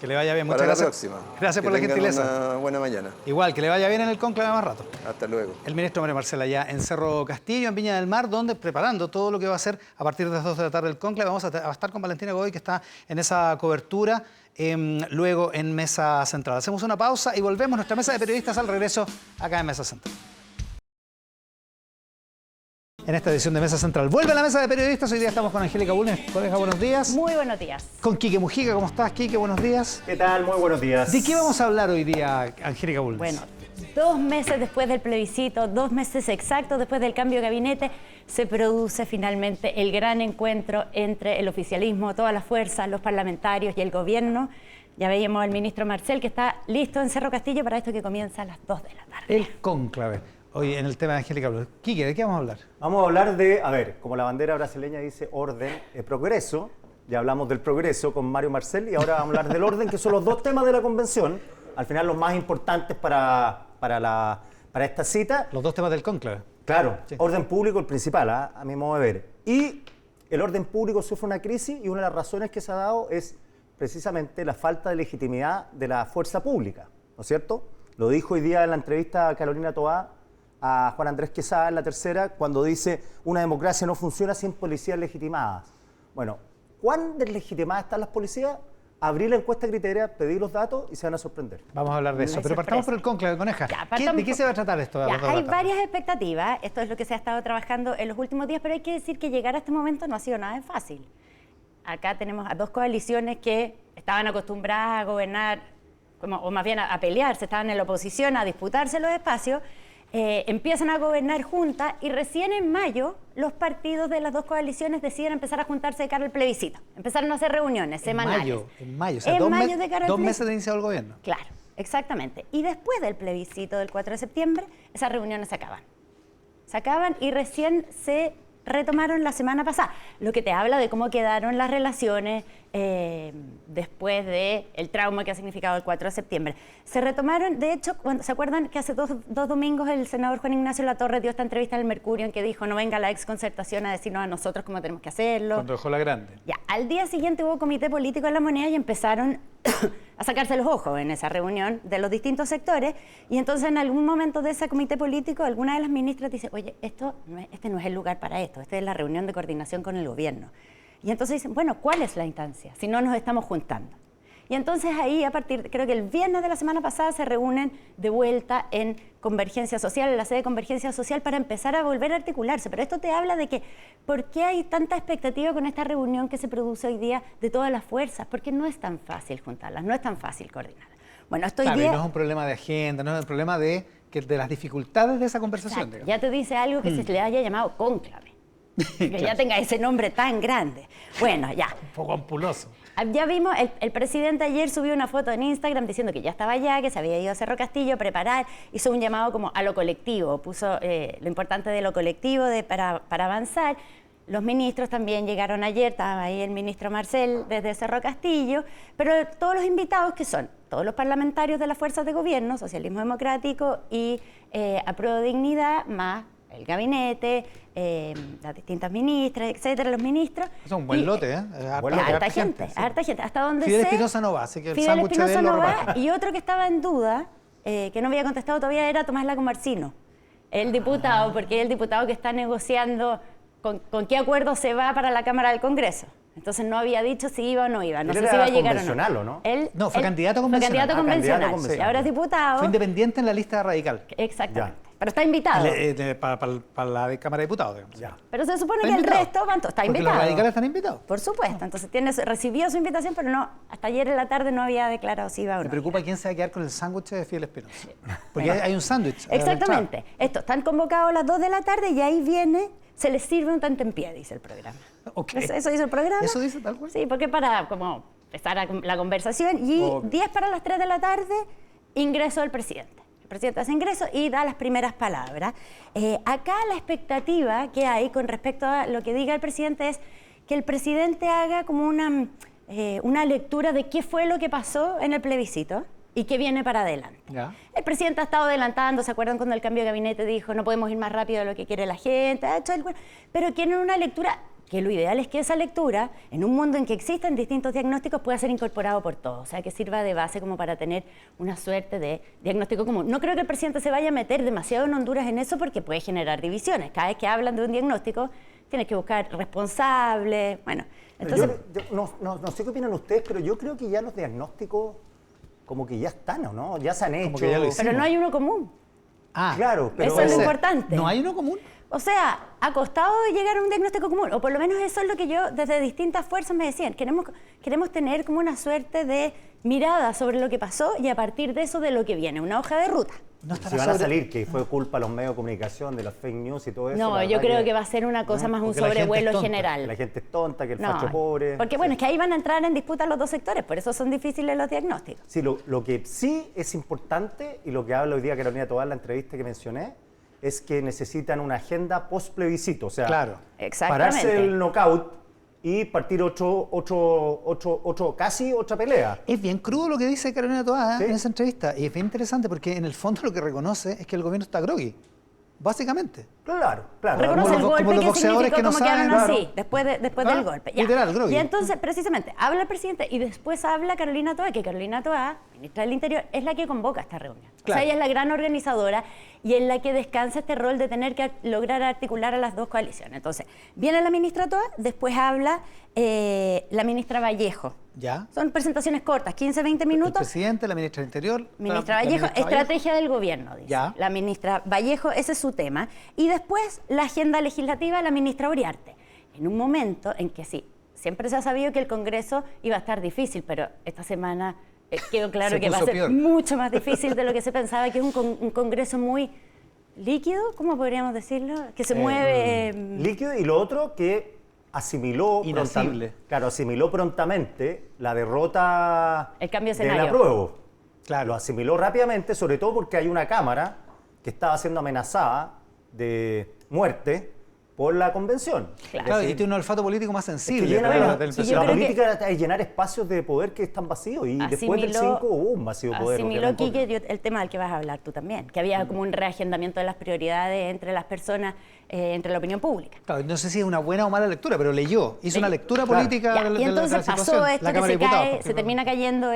Que le vaya bien. Muchas gracias. Para la próxima. Gracias por la gentileza. Una buena mañana. Igual, que le vaya bien en el cónclave más rato. Hasta luego. El ministro Mario Marcel allá en Cerro Castillo, en Viña del Mar, donde preparando todo lo que va a hacer a partir de las 2 de la tarde el cónclave. Vamos a estar con Valentina Godoy, que está en esa cobertura, luego en Mesa Central. Hacemos una pausa y volvemos. Nuestra mesa de periodistas al regreso acá en Mesa Central. En esta edición de Mesa Central. Vuelve a la mesa de periodistas. Hoy día estamos con Angélica Bulnes. Colega, buenos días. Muy buenos días. Con Quique Mujica. ¿Cómo estás, Quique? Buenos días. ¿Qué tal? Muy buenos días. ¿De qué vamos a hablar hoy día, Angélica Bulnes? Bueno, 2 meses después del plebiscito, 2 meses exactos después del cambio de gabinete, se produce finalmente el gran encuentro entre el oficialismo, todas las fuerzas, los parlamentarios y el gobierno. Ya veíamos al ministro Marcel, que está listo en Cerro Castillo para esto que comienza a las 2 de la tarde. El cónclave. Hoy en el tema de Angélica Bulnes. Quique, ¿de qué vamos a hablar? Vamos a hablar de, como la bandera brasileña dice, orden, progreso. Ya hablamos del progreso con Mario Marcel y ahora vamos a hablar del orden, que son los 2 temas de la convención. Al final los más importantes para esta cita. Los 2 temas del cónclave. Claro, sí. Orden público el principal, a mi modo de ver. Y el orden público sufre una crisis y una de las razones que se ha dado es precisamente la falta de legitimidad de la fuerza pública, ¿no es cierto? Lo dijo hoy día en la entrevista a Carolina Toá a Juan Andrés Quesada en La Tercera, cuando dice una democracia no funciona sin policías legitimadas. Bueno, ¿cuán deslegitimadas están las policías? Abrir la encuesta criteria, pedir los datos y se van a sorprender. Vamos a hablar de eso, pero partamos por el cónclave, Coneja. ¿De qué se va a tratar esto? Hay varias expectativas, esto es lo que se ha estado trabajando en los últimos días, pero hay que decir que llegar a este momento no ha sido nada fácil. Acá tenemos a 2 coaliciones que estaban acostumbradas a gobernar, o más bien a pelearse, estaban en la oposición, a disputarse los espacios. Empiezan a gobernar juntas y recién en mayo los partidos de las 2 coaliciones deciden empezar a juntarse de cara al plebiscito. Empezaron a hacer reuniones semanales. En mayo, o sea, 2 meses de iniciado el gobierno. Claro, exactamente. Y después del plebiscito del 4 de septiembre, esas reuniones se acaban. Se acaban y recién se retomaron la semana pasada, lo que te habla de cómo quedaron las relaciones después del trauma que ha significado el 4 de septiembre. Se retomaron, de hecho, ¿se acuerdan que hace dos domingos el senador Juan Ignacio Latorre dio esta entrevista en El Mercurio en que dijo no venga la exconcertación a decirnos a nosotros cómo tenemos que hacerlo? Cuando dejó la grande. Ya, al día siguiente hubo comité político en La Moneda y empezaron a sacarse los ojos en esa reunión de los distintos sectores, y entonces en algún momento de ese comité político alguna de las ministras dice, oye, este no es el lugar para esto, esta es la reunión de coordinación con el gobierno. Y entonces dicen, bueno, ¿cuál es la instancia si no nos estamos juntando? Y entonces ahí, creo que el viernes de la semana pasada se reúnen de vuelta en Convergencia Social, en la sede de Convergencia Social, para empezar a volver a articularse. Pero esto te habla de que, ¿por qué hay tanta expectativa con esta reunión que se produce hoy día de todas las fuerzas? Porque no es tan fácil juntarlas, no es tan fácil coordinarlas. Bueno, Claro, y no es un problema de agenda, no es un problema de las dificultades de esa conversación. Exacto, ya te dice algo que se le haya llamado cónclave. Que Claro. ya tenga ese nombre tan grande. Bueno, ya. Un poco ampuloso. Ya vimos, el presidente ayer subió una foto en Instagram diciendo que ya estaba allá, que se había ido a Cerro Castillo a preparar, hizo un llamado como a lo colectivo, puso lo importante de lo colectivo para avanzar. Los ministros también llegaron ayer, estaba ahí el ministro Marcel desde Cerro Castillo, pero todos los invitados que son todos los parlamentarios de las fuerzas de gobierno, Socialismo Democrático y Apruebo Dignidad, más el gabinete, las distintas ministras, etcétera, los ministros. Es un buen lote, ¿eh? Harta gente, sí. harta gente. Hasta donde Fidel sé, Espinosa no va, así que el Fidel sándwich de Espinosa él lo no va, reparte. y otro que estaba en duda, que no había contestado todavía, era Tomás Lacomarcino, el diputado, porque es el diputado que está negociando con qué acuerdo se va para la Cámara del Congreso. Entonces no había dicho si iba o no iba, no Él sé era si iba a llegar o convencional, no. ¿o no? No, fue candidato Fue convencional. candidato convencional, candidato convencional. y ahora es diputado. Fue independiente en la lista radical. Exactamente. Ya. Pero está invitado. Para la de Cámara de Diputados, digamos. Ya. Pero se supone Está que el invitado. resto está Porque invitado. los radicales están invitados. Por supuesto. Entonces recibió su invitación, pero no, hasta ayer en la tarde no había declarado si iba o no. Me preocupa quién se va a quedar con el sándwich de Fidel Espinosa. Porque hay un sándwich. Exactamente. Esto, están convocados a las 2 de la tarde y ahí viene, se les sirve un tentempié, dice el programa. Ok. Eso dice el programa. ¿Eso dice tal cual? Sí, porque para como empezar la conversación y Ok. 10 para las 3 de la tarde, ingreso del presidente. El presidente hace ingreso y da las primeras palabras. Acá la expectativa que hay con respecto a lo que diga el presidente es que el presidente haga como una lectura de qué fue lo que pasó en el plebiscito y qué viene para adelante. Ya. El presidente ha estado adelantando, ¿se acuerdan cuando el cambio de gabinete dijo no podemos ir más rápido de lo que quiere la gente? Pero quieren una lectura que lo ideal es que esa lectura, en un mundo en que existen distintos diagnósticos, pueda ser incorporado por todos, o sea, que sirva de base como para tener una suerte de diagnóstico común. No creo que el presidente se vaya a meter demasiado en Honduras en eso porque puede generar divisiones. Cada vez que hablan de un diagnóstico, tienes que buscar responsables, bueno, entonces... Yo no sé qué opinan ustedes, pero yo creo que ya los diagnósticos como que ya están, ¿o no? Ya se han hecho. que ya lo hicimos. Pero no hay uno común. Ah, Claro, pero Eso es lo ese- importante. ¿No hay uno común? O sea, ha costado llegar a un diagnóstico común, o por lo menos eso es lo que yo desde distintas fuerzas me decían. Queremos tener como una suerte de mirada sobre lo que pasó y a partir de eso de lo que viene, una hoja de ruta. No si estará van a sobre- salir que fue culpa de los medios de comunicación, de las fake news y todo eso. No, la yo verdad creo que va a ser una cosa más un porque la gente es sobrevuelo tonta. general. la gente es tonta, que el No, facho pobre. porque bueno, es que ahí van a entrar en disputa los dos sectores, por eso son difíciles los diagnósticos. Sí, lo que sí es importante, y lo que habla hoy día Carolina Tobar en la entrevista que mencioné, es que necesitan una agenda post-plebiscito. O sea, Claro. Exactamente. pararse del knockout y partir casi otra pelea. Es bien crudo lo que dice Carolina Toá Sí. en esa entrevista. Y es bien interesante porque en el fondo lo que reconoce es que el gobierno está groggy. Básicamente. Claro, claro. Reconoce el como golpe, los ¿qué boxeadores significó? que no ¿Cómo quedaron saben? así? Claro. Después Ah, del golpe. literal, groggy. Y entonces, precisamente, habla el presidente y después habla Carolina Toá, que Carolina Toá, ministra del Interior, es la que convoca esta reunión. O Claro. sea, ella es la gran organizadora y en la que descansa este rol de tener que lograr articular a las dos coaliciones. Entonces, viene la ministra Toá, después habla la ministra Vallejo. Ya. Son presentaciones cortas, 15, 20 El minutos. presidente, la ministra del Interior. Ministra la Vallejo, ministra estrategia del gobierno, dice. Ya. La ministra Vallejo, ese es su tema. Y después la agenda legislativa, la ministra Uriarte. En un momento en que sí, siempre se ha sabido que el Congreso iba a estar difícil, pero esta semana quedó claro Se que va a puso ser peor. mucho más difícil de lo que se pensaba, que es un Congreso muy líquido, ¿cómo podríamos decirlo? Que se mueve... Líquido, y lo otro que asimiló Inasible. asimiló prontamente la derrota El cambio de del escenario. apruebo. Claro. Lo asimiló rápidamente, sobre todo porque hay una Cámara que estaba siendo amenazada de muerte por la convención. Claro. Claro, Es y decir, tiene un olfato político más que sensible. llena- para bueno, del sí, yo la presidente. creo que- política es llenar espacios de poder que están vacíos, y después del 5 hubo un vacío de poder. Asimiló, obviamente. Quique, el tema del que vas a hablar tú también, que había como un reagendamiento de las prioridades entre las personas, entre la opinión pública. Claro, no sé si es una buena o mala lectura, pero hizo una lectura Claro. política Ya, de la y entonces situación. pasó esto la que Cámara se de Diputados, cae, se particularmente. termina cayendo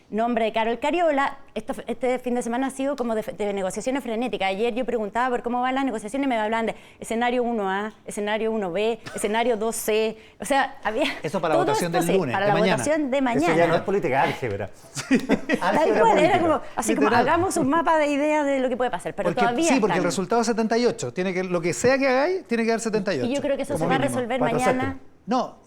nombre de Carol Cariola. Este fin de semana ha sido como de negociaciones frenéticas. Ayer yo preguntaba por cómo van las negociaciones y me hablaban de escenario 1A, escenario 1B, escenario 2C. O sea, había... Eso para la votación del lunes, para de la mañana. votación de mañana. Eso ya no es política, álgebra. Tal cual, era como, así como Literal. hagamos un mapa de ideas de lo que puede pasar, pero Porque, todavía sí, porque están. el resultado es 78. Tiene que, lo que sea que hagáis, tiene que dar 78. Y yo creo que eso como se va a mínimo. resolver 4 mañana. séptimos. No,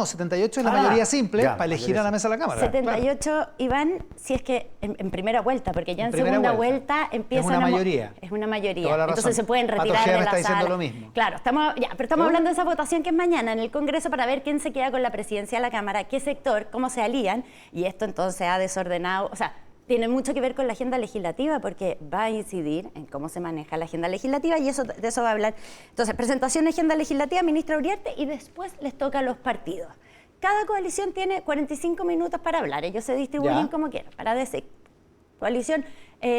78 es la Ah, mayoría simple ya, para elegir mayoría a la mesa de la Cámara. 78, Iván, si es que en primera vuelta, porque ya en primera segunda vuelta. vuelta empiezan Es una a mayoría. Es una mayoría. Toda la razón. Entonces se pueden Pato retirar Gea de me la está diciendo sala. lo mismo. Claro, pero estamos hablando de esa votación que es mañana en el Congreso para ver quién se queda con la presidencia de la Cámara, qué sector, cómo se alían, y esto entonces ha desordenado, o sea, tiene mucho que ver con la agenda legislativa porque va a incidir en cómo se maneja la agenda legislativa y de eso va a hablar. Entonces, presentación de agenda legislativa, ministra Uriarte, y después les toca a los partidos. Cada coalición tiene 45 minutos para hablar, ellos se distribuyen Ya. como quieran, para decir. Coalición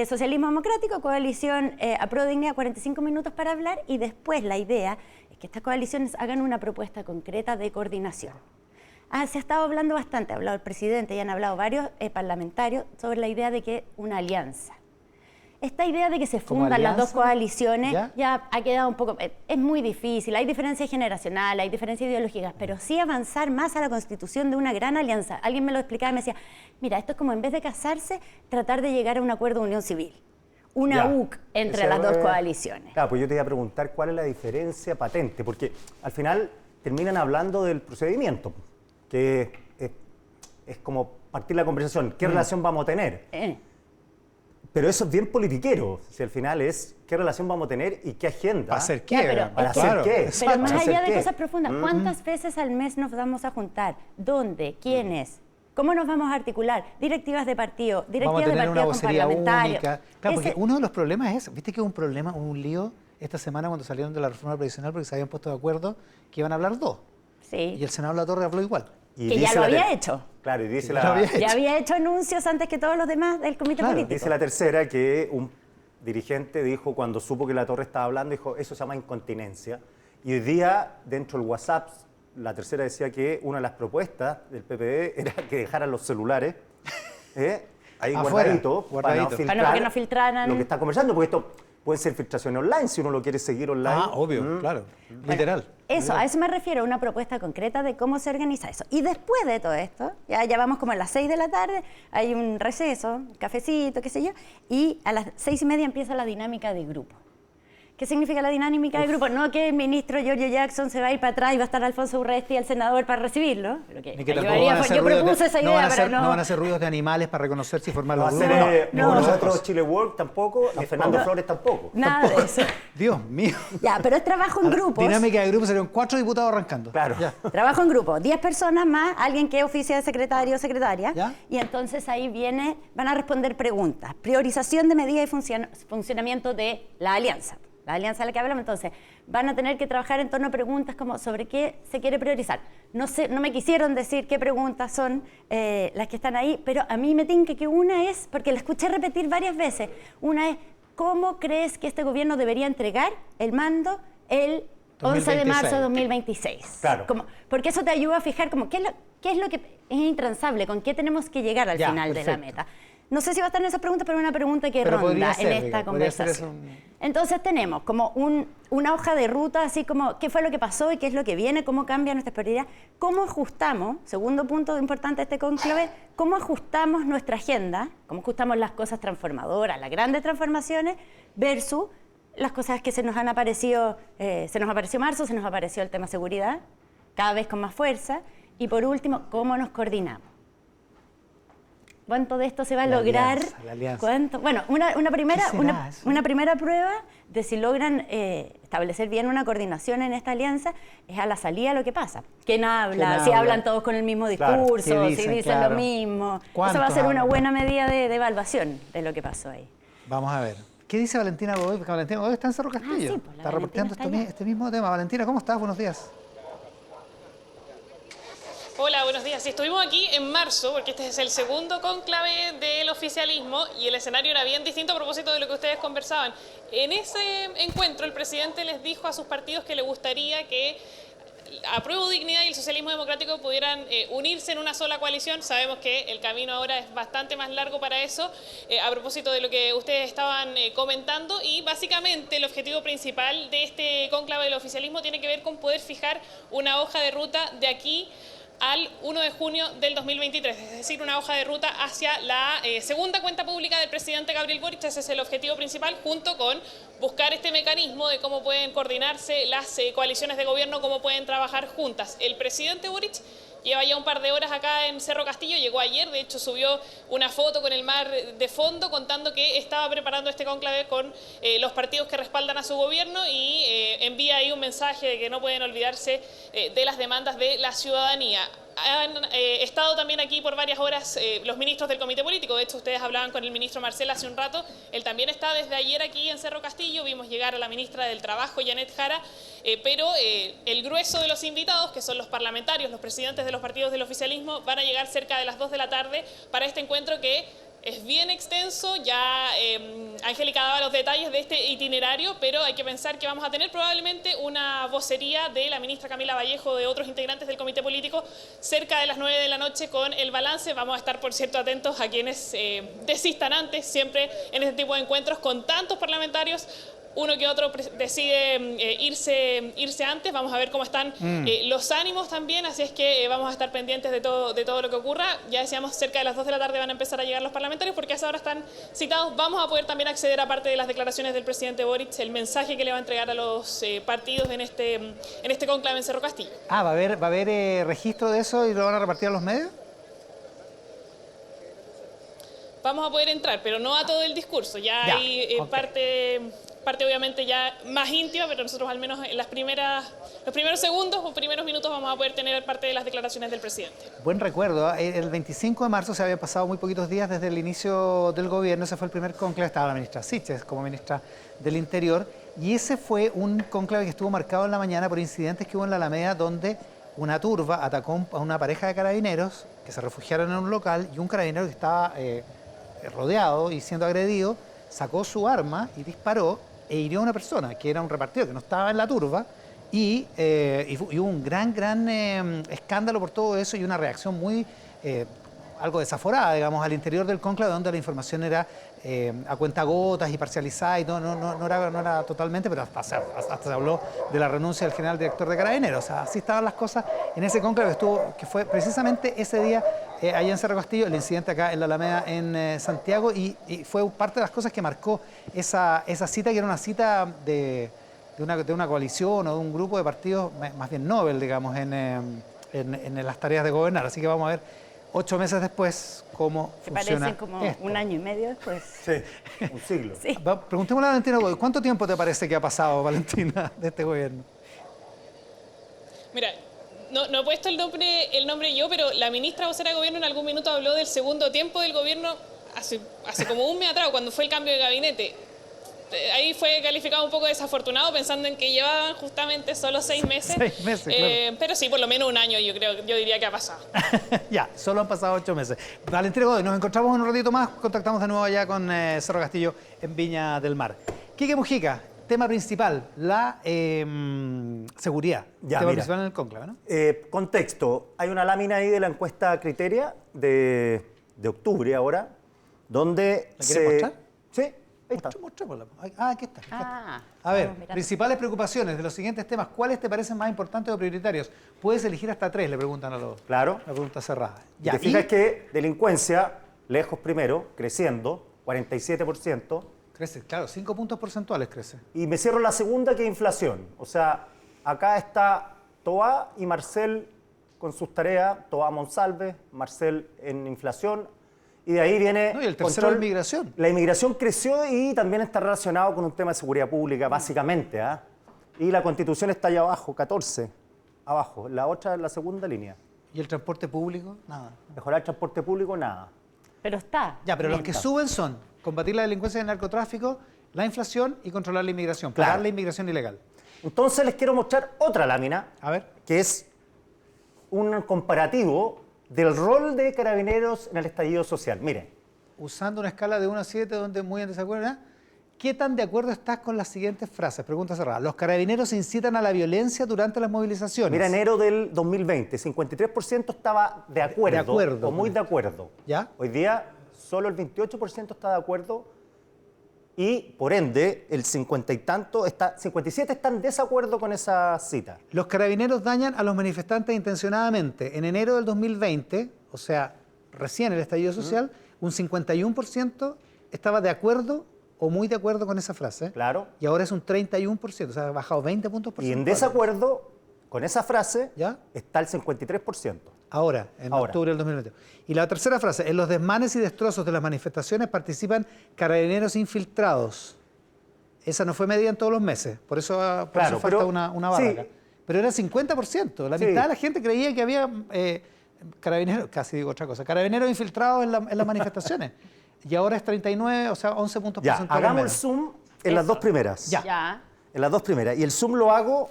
Socialismo Democrático, coalición Apro Dignidad, 45 minutos para hablar, y después la idea es que estas coaliciones hagan una propuesta concreta de coordinación. Se ha estado hablando bastante, ha hablado el presidente y han hablado varios parlamentarios sobre la idea de que una alianza. Esta idea de que se ¿Como fundan las dos alianza? coaliciones ¿Ya? ya ha quedado un poco... Es muy difícil, hay diferencias generacionales, hay diferencias ideológicas, pero sí avanzar más a la constitución de una gran alianza. Alguien me lo explicaba y me decía, mira, esto es como en vez de casarse, tratar de llegar a un acuerdo de unión civil. Una Ya. UC entre Ese las dos es- coaliciones. Claro, pues yo te iba a preguntar cuál es la diferencia patente, porque al final terminan hablando del procedimiento, que es como partir la conversación, ¿qué relación vamos a tener? Pero eso es bien politiquero, si al final es qué relación vamos a tener y qué agenda. ¿Para hacer Ya, qué? pero ¿Para es que- hacer qué? Pero Exacto. más ¿Para allá hacer de qué? cosas profundas, ¿cuántas veces al mes nos vamos a juntar? ¿Dónde? ¿Quiénes? ¿Cómo nos vamos a articular? Directivas de partido, Vamos a directivas de tener una partidos con vocería parlamentarios. única. Claro, porque Ese- uno de los problemas es, viste que hubo un problema, un lío esta semana cuando salieron de la reforma previsional porque se habían puesto de acuerdo que iban a hablar dos. Sí. Y el senador La Torre habló igual. Y Que ya dice lo la había ter- hecho. Claro, y dice Ya lo había hecho. Ya había hecho anuncios antes que todos los demás del comité Claro, político. Dice la tercera que un dirigente dijo cuando supo que la Torre estaba hablando, dijo, eso se llama incontinencia. Y hoy día, dentro del WhatsApp, la tercera decía que una de las propuestas del PPD era que dejaran los celulares ahí Afuera, guardaditos guardadito. Para que no filtraran. lo que está conversando, porque esto puede ser filtración online si uno lo quiere seguir online. Ah, obvio, claro. Literal. Eso, a eso me refiero, una propuesta concreta de cómo se organiza eso. Y después de todo esto, ya vamos como a las 6 de la tarde, hay un receso, un cafecito, qué sé yo, y a las 6:30 empieza la dinámica de grupo. ¿Qué significa la dinámica de grupo? No que el ministro Giorgio Jackson se va a ir para atrás y va a estar Alfonso Urresti, el senador, para recibirlo. Pero que Ni que tampoco ayudaría, van a hacer yo ruidos propuse de, esa no idea, van a hacer, pero no van a hacer ruidos de animales para reconocerse y formar No va a los ser grupos. no. nosotros Chile World tampoco, ni Fernando Flores tampoco. Nada de eso. Dios mío. Ya, pero es trabajo en grupos. Dinámica de grupo serían 4 diputados arrancando. Claro. Ya. Trabajo en grupo, 10 personas más, alguien que oficia de secretario o secretaria, ¿Ya? y entonces ahí van a responder preguntas. Priorización de medidas y funcionamiento de la alianza de la que hablamos. Entonces, van a tener que trabajar en torno a preguntas como sobre qué se quiere priorizar. No sé, no me quisieron decir qué preguntas son las que están ahí, pero a mí me tinca que una es, porque la escuché repetir varias veces, una es, ¿cómo crees que este gobierno debería entregar el mando el 11 de marzo de 2026? Claro. Porque eso te ayuda a fijar como qué es lo que es intransable, con qué tenemos que llegar al Ya, final de la perfecto. meta. No sé si va a estar en esas preguntas, pero es una pregunta que Pero podría ronda ser, en esta digamos, podría ser conversación. eso Entonces tenemos como una hoja de ruta, así como qué fue lo que pasó y qué es lo que viene, cómo cambian nuestras prioridades, cómo ajustamos, segundo punto importante de este conclave, cómo ajustamos nuestra agenda, cómo ajustamos las cosas transformadoras, las grandes transformaciones, versus las cosas que se nos han aparecido, se nos apareció marzo, se nos apareció el tema seguridad, cada vez con más fuerza, y por último, cómo nos coordinamos. ¿Cuánto de esto se va a La lograr? alianza, la alianza. ¿Cuánto? Bueno, una primera, ¿Qué será eso? una primera prueba de si logran establecer bien una coordinación en esta alianza es a la salida lo que pasa. ¿Quién habla? ¿Quién Si habla? hablan todos con el mismo Claro, discurso, ¿qué si dicen? dicen Claro. lo mismo. Eso ¿Cuántos va a ser una hablan? buena medida de evaluación de lo que pasó ahí. Vamos a ver. ¿Qué dice Valentina Godoy? Porque Valentina Godoy está en Cerro Castillo. sí, pues, la está reporteando Valentina está allá. este mismo tema. Valentina, ¿cómo estás? Buenos días. Hola, buenos días. Sí, estuvimos aquí en marzo, porque este es el segundo cónclave del oficialismo y el escenario era bien distinto a propósito de lo que ustedes conversaban. En ese encuentro el presidente les dijo a sus partidos que le gustaría que Apruebo Dignidad y el Socialismo Democrático pudieran unirse en una sola coalición. Sabemos que el camino ahora es bastante más largo para eso, a propósito de lo que ustedes estaban comentando, y básicamente el objetivo principal de este cónclave del oficialismo tiene que ver con poder fijar una hoja de ruta de aquí al 1 de junio del 2023, es decir, una hoja de ruta hacia la segunda cuenta pública del presidente Gabriel Boric. Ese es el objetivo principal, junto con buscar este mecanismo de cómo pueden coordinarse las coaliciones de gobierno, cómo pueden trabajar juntas. El presidente Boric lleva ya un par de horas acá en Cerro Castillo, llegó ayer, de hecho subió una foto con el mar de fondo contando que estaba preparando este cónclave con los partidos que respaldan a su gobierno, y envía ahí un mensaje de que no pueden olvidarse de las demandas de la ciudadanía. Han estado también aquí por varias horas los ministros del Comité Político. De hecho, ustedes hablaban con el ministro Marcel hace un rato. Él también está desde ayer aquí en Cerro Castillo. Vimos llegar a la ministra del Trabajo, Janet Jara, pero el grueso de los invitados, que son los parlamentarios, los presidentes de los partidos del oficialismo, van a llegar cerca de las 2 de la tarde para este encuentro que es bien extenso. Ya Angélica daba los detalles de este itinerario, pero hay que pensar que vamos a tener probablemente una vocería de la ministra Camila Vallejo, de otros integrantes del Comité Político, cerca de las 9 de la noche con el balance. Vamos a estar, por cierto, atentos a quienes desistan antes, siempre en este tipo de encuentros con tantos parlamentarios. Uno que otro decide irse antes. Vamos a ver cómo están los ánimos también, así es que vamos a estar pendientes de todo lo que ocurra. Ya decíamos, cerca de las 2 de la tarde van a empezar a llegar los parlamentarios, porque a esa hora están citados. Vamos a poder también acceder, aparte de las declaraciones del presidente Boric, el mensaje que le va a entregar a los partidos en este cónclave en Cerro Castillo. ¿Va a haber registro de eso y lo van a repartir a los medios? Vamos a poder entrar, pero no a todo el discurso. Ya hay parte obviamente ya más íntima, pero nosotros al menos en los primeros segundos o primeros minutos vamos a poder tener parte de las declaraciones del presidente. Buen recuerdo. El 25 de marzo, se habían pasado muy poquitos días desde el inicio del gobierno. Ese fue el primer cónclave. Estaba la ministra Siches como ministra del Interior. Y ese fue un cónclave que estuvo marcado en la mañana por incidentes que hubo en la Alameda, donde una turba atacó a una pareja de carabineros que se refugiaron en un local, y un carabinero que estaba rodeado y siendo agredido sacó su arma y disparó e hirió a una persona que era un repartidor que no estaba en la turba, y hubo un gran escándalo por todo eso, y una reacción muy algo desaforada, digamos, al interior del cónclave, donde la información era a cuentagotas y parcializada, y no era totalmente, pero hasta se habló de la renuncia del general director de Carabineros. O sea, así estaban las cosas en ese cónclave que fue precisamente ese día allá en Cerro Castillo, el incidente acá en la Alameda en Santiago, y fue parte de las cosas que marcó esa cita, que era una cita de una coalición o de un grupo de partidos más bien noble, digamos, en las tareas de gobernar. Así que vamos a ver 8 meses después cómo funciona. Parece como esto. un año y medio después. Sí, un siglo. Sí. Preguntémosle a Valentina Godoy, ¿cuánto tiempo te parece que ha pasado, Valentina, de este gobierno? Mira, no he puesto el nombre yo, pero la ministra vocera de gobierno en algún minuto habló del segundo tiempo del gobierno hace como un mes atrás, cuando fue el cambio de gabinete. Ahí fue calificado un poco desafortunado, pensando en que llevaban justamente solo 6 meses. 6 meses, claro. Pero sí, por lo menos un año yo diría que ha pasado. Ya, solo han pasado 8 meses. Valentina Godoy, nos encontramos en un ratito más, contactamos de nuevo allá con Cerro Castillo en Viña del Mar. Quique Mujica, tema principal, la seguridad. Ya, tema mira. principal en el cónclave, ¿no? Contexto. Hay una lámina ahí de la encuesta Criteria de octubre ahora, donde ¿La quieres mostrar? Sí, ahí está. Mostrémosla. Aquí está. A ver, vamos mirando. principales preocupaciones de los siguientes temas. ¿Cuáles te parecen más importantes o prioritarios? Puedes elegir hasta 3, le preguntan a los. Claro. La pregunta cerrada. Y te fijas que delincuencia, lejos primero, creciendo, 47%. Crece, claro, 5 puntos porcentuales crece. Y me cierro la segunda, que es inflación. O sea, acá está Toá y Marcel con sus tareas, Toá Monsalve, Marcel en inflación, y de ahí viene... No, y el tercero es inmigración. La inmigración creció y también está relacionado con un tema de seguridad pública, básicamente. Y la Constitución está allá abajo, 14, abajo. La otra es la segunda línea. ¿Y el transporte público? Nada. Mejorar el transporte público, nada. Pero está. Ya, pero los bien. que suben son combatir la delincuencia y el narcotráfico, la inflación y controlar la inmigración. Claro. Parar la inmigración ilegal. Entonces les quiero mostrar otra lámina, A ver. que es un comparativo del rol de Carabineros en el estallido social. Miren, Usando una escala de 1 a 7, donde muy en desacuerdo, ¿eh? ¿qué tan de acuerdo estás con las siguientes frases? Pregunta cerrada. Los carabineros incitan a la violencia durante las movilizaciones. Mira, enero del 2020, 53% estaba de acuerdo, o muy de acuerdo. ¿Ya? Hoy día solo el 28% está de acuerdo y, por ende, el 57 están en desacuerdo con esa cita. Los carabineros dañan a los manifestantes intencionadamente. En enero del 2020, o sea, recién el estallido social, un 51% estaba de acuerdo o muy de acuerdo con esa frase. Claro. Y ahora es un 31%, o sea, ha bajado 20 puntos Y en porcentuales. desacuerdo con esa frase ¿Ya? está el 53%. Ahora, en octubre del 2020. Y la tercera frase, en los desmanes y destrozos de las manifestaciones participan carabineros infiltrados. Esa no fue medida en todos los meses, por eso Claro, falta pero- una barra sí. acá. Pero era 50%, la Sí. mitad de la gente creía que había carabineros, casi digo otra cosa, carabineros infiltrados en las manifestaciones. Y ahora es 39, o sea, 11 puntos Ya, porcentuales hagamos el menos. zoom en las dos primeras. Ya. En las dos primeras. Y el zoom lo hago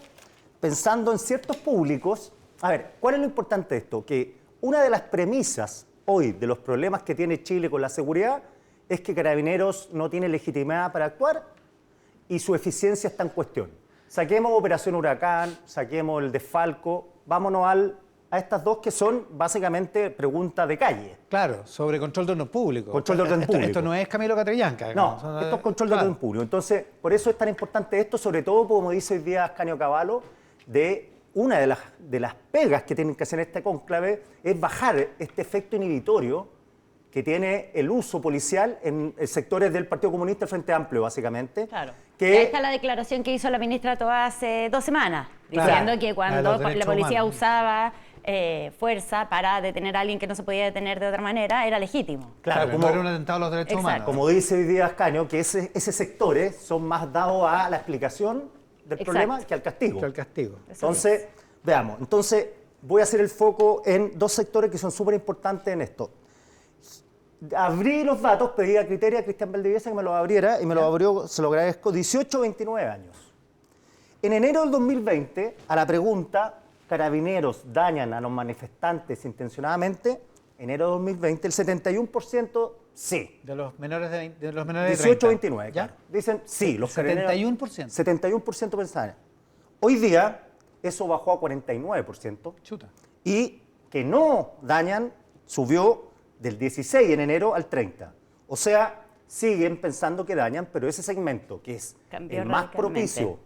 pensando en ciertos públicos. A ver, ¿cuál es lo importante de esto? Que una de las premisas hoy de los problemas que tiene Chile con la seguridad es que Carabineros no tiene legitimidad para actuar y su eficiencia está en cuestión. Saquemos Operación Huracán, saquemos el desfalco, vámonos a estas dos que son básicamente preguntas de calle. Claro, sobre control de orden público. Control de orden Esto público. no es Camilo Catrillanca. No, Son- esto es control de claro. orden público. Entonces, por eso es tan importante esto, sobre todo, como dice hoy día Ascanio Cavallo, de una de las pegas que tienen que hacer en este cónclave es bajar este efecto inhibitorio que tiene el uso policial en sectores del Partido Comunista, el Frente Amplio, básicamente. Claro. Que, Y ahí está la declaración que hizo la ministra Toa hace 2 semanas, Claro. diciendo que La de cuando los la derechos policía humanos. usaba fuerza para detener a alguien que no se podía detener de otra manera, era legítimo. Claro, como, no era un atentado a los derechos Exacto. humanos. como dice hoy día Ascanio, que ese sectores son más dados a la explicación del Exacto. problema que al castigo. Que el castigo. Eso Entonces, veamos. Entonces, voy a hacer el foco en dos sectores que son súper importantes en esto. Abrí los datos, pedí a Criteria a Cristian Valdivieso que me los abriera y me los abrió, se lo agradezco, 18 29 años. En enero del 2020, a la pregunta, ¿Carabineros dañan a los manifestantes intencionadamente? Enero de 2020, el 71% sí. De los menores de 30. 18 29, ¿Ya? claro. Dicen sí, los carabineros. 71%. 71% pensaban. Hoy día, eso bajó a 49%. Chuta. Y que no dañan subió del 16 en enero al 30. O sea, siguen pensando que dañan, pero ese segmento que es Cambió el más radicalmente. propicio,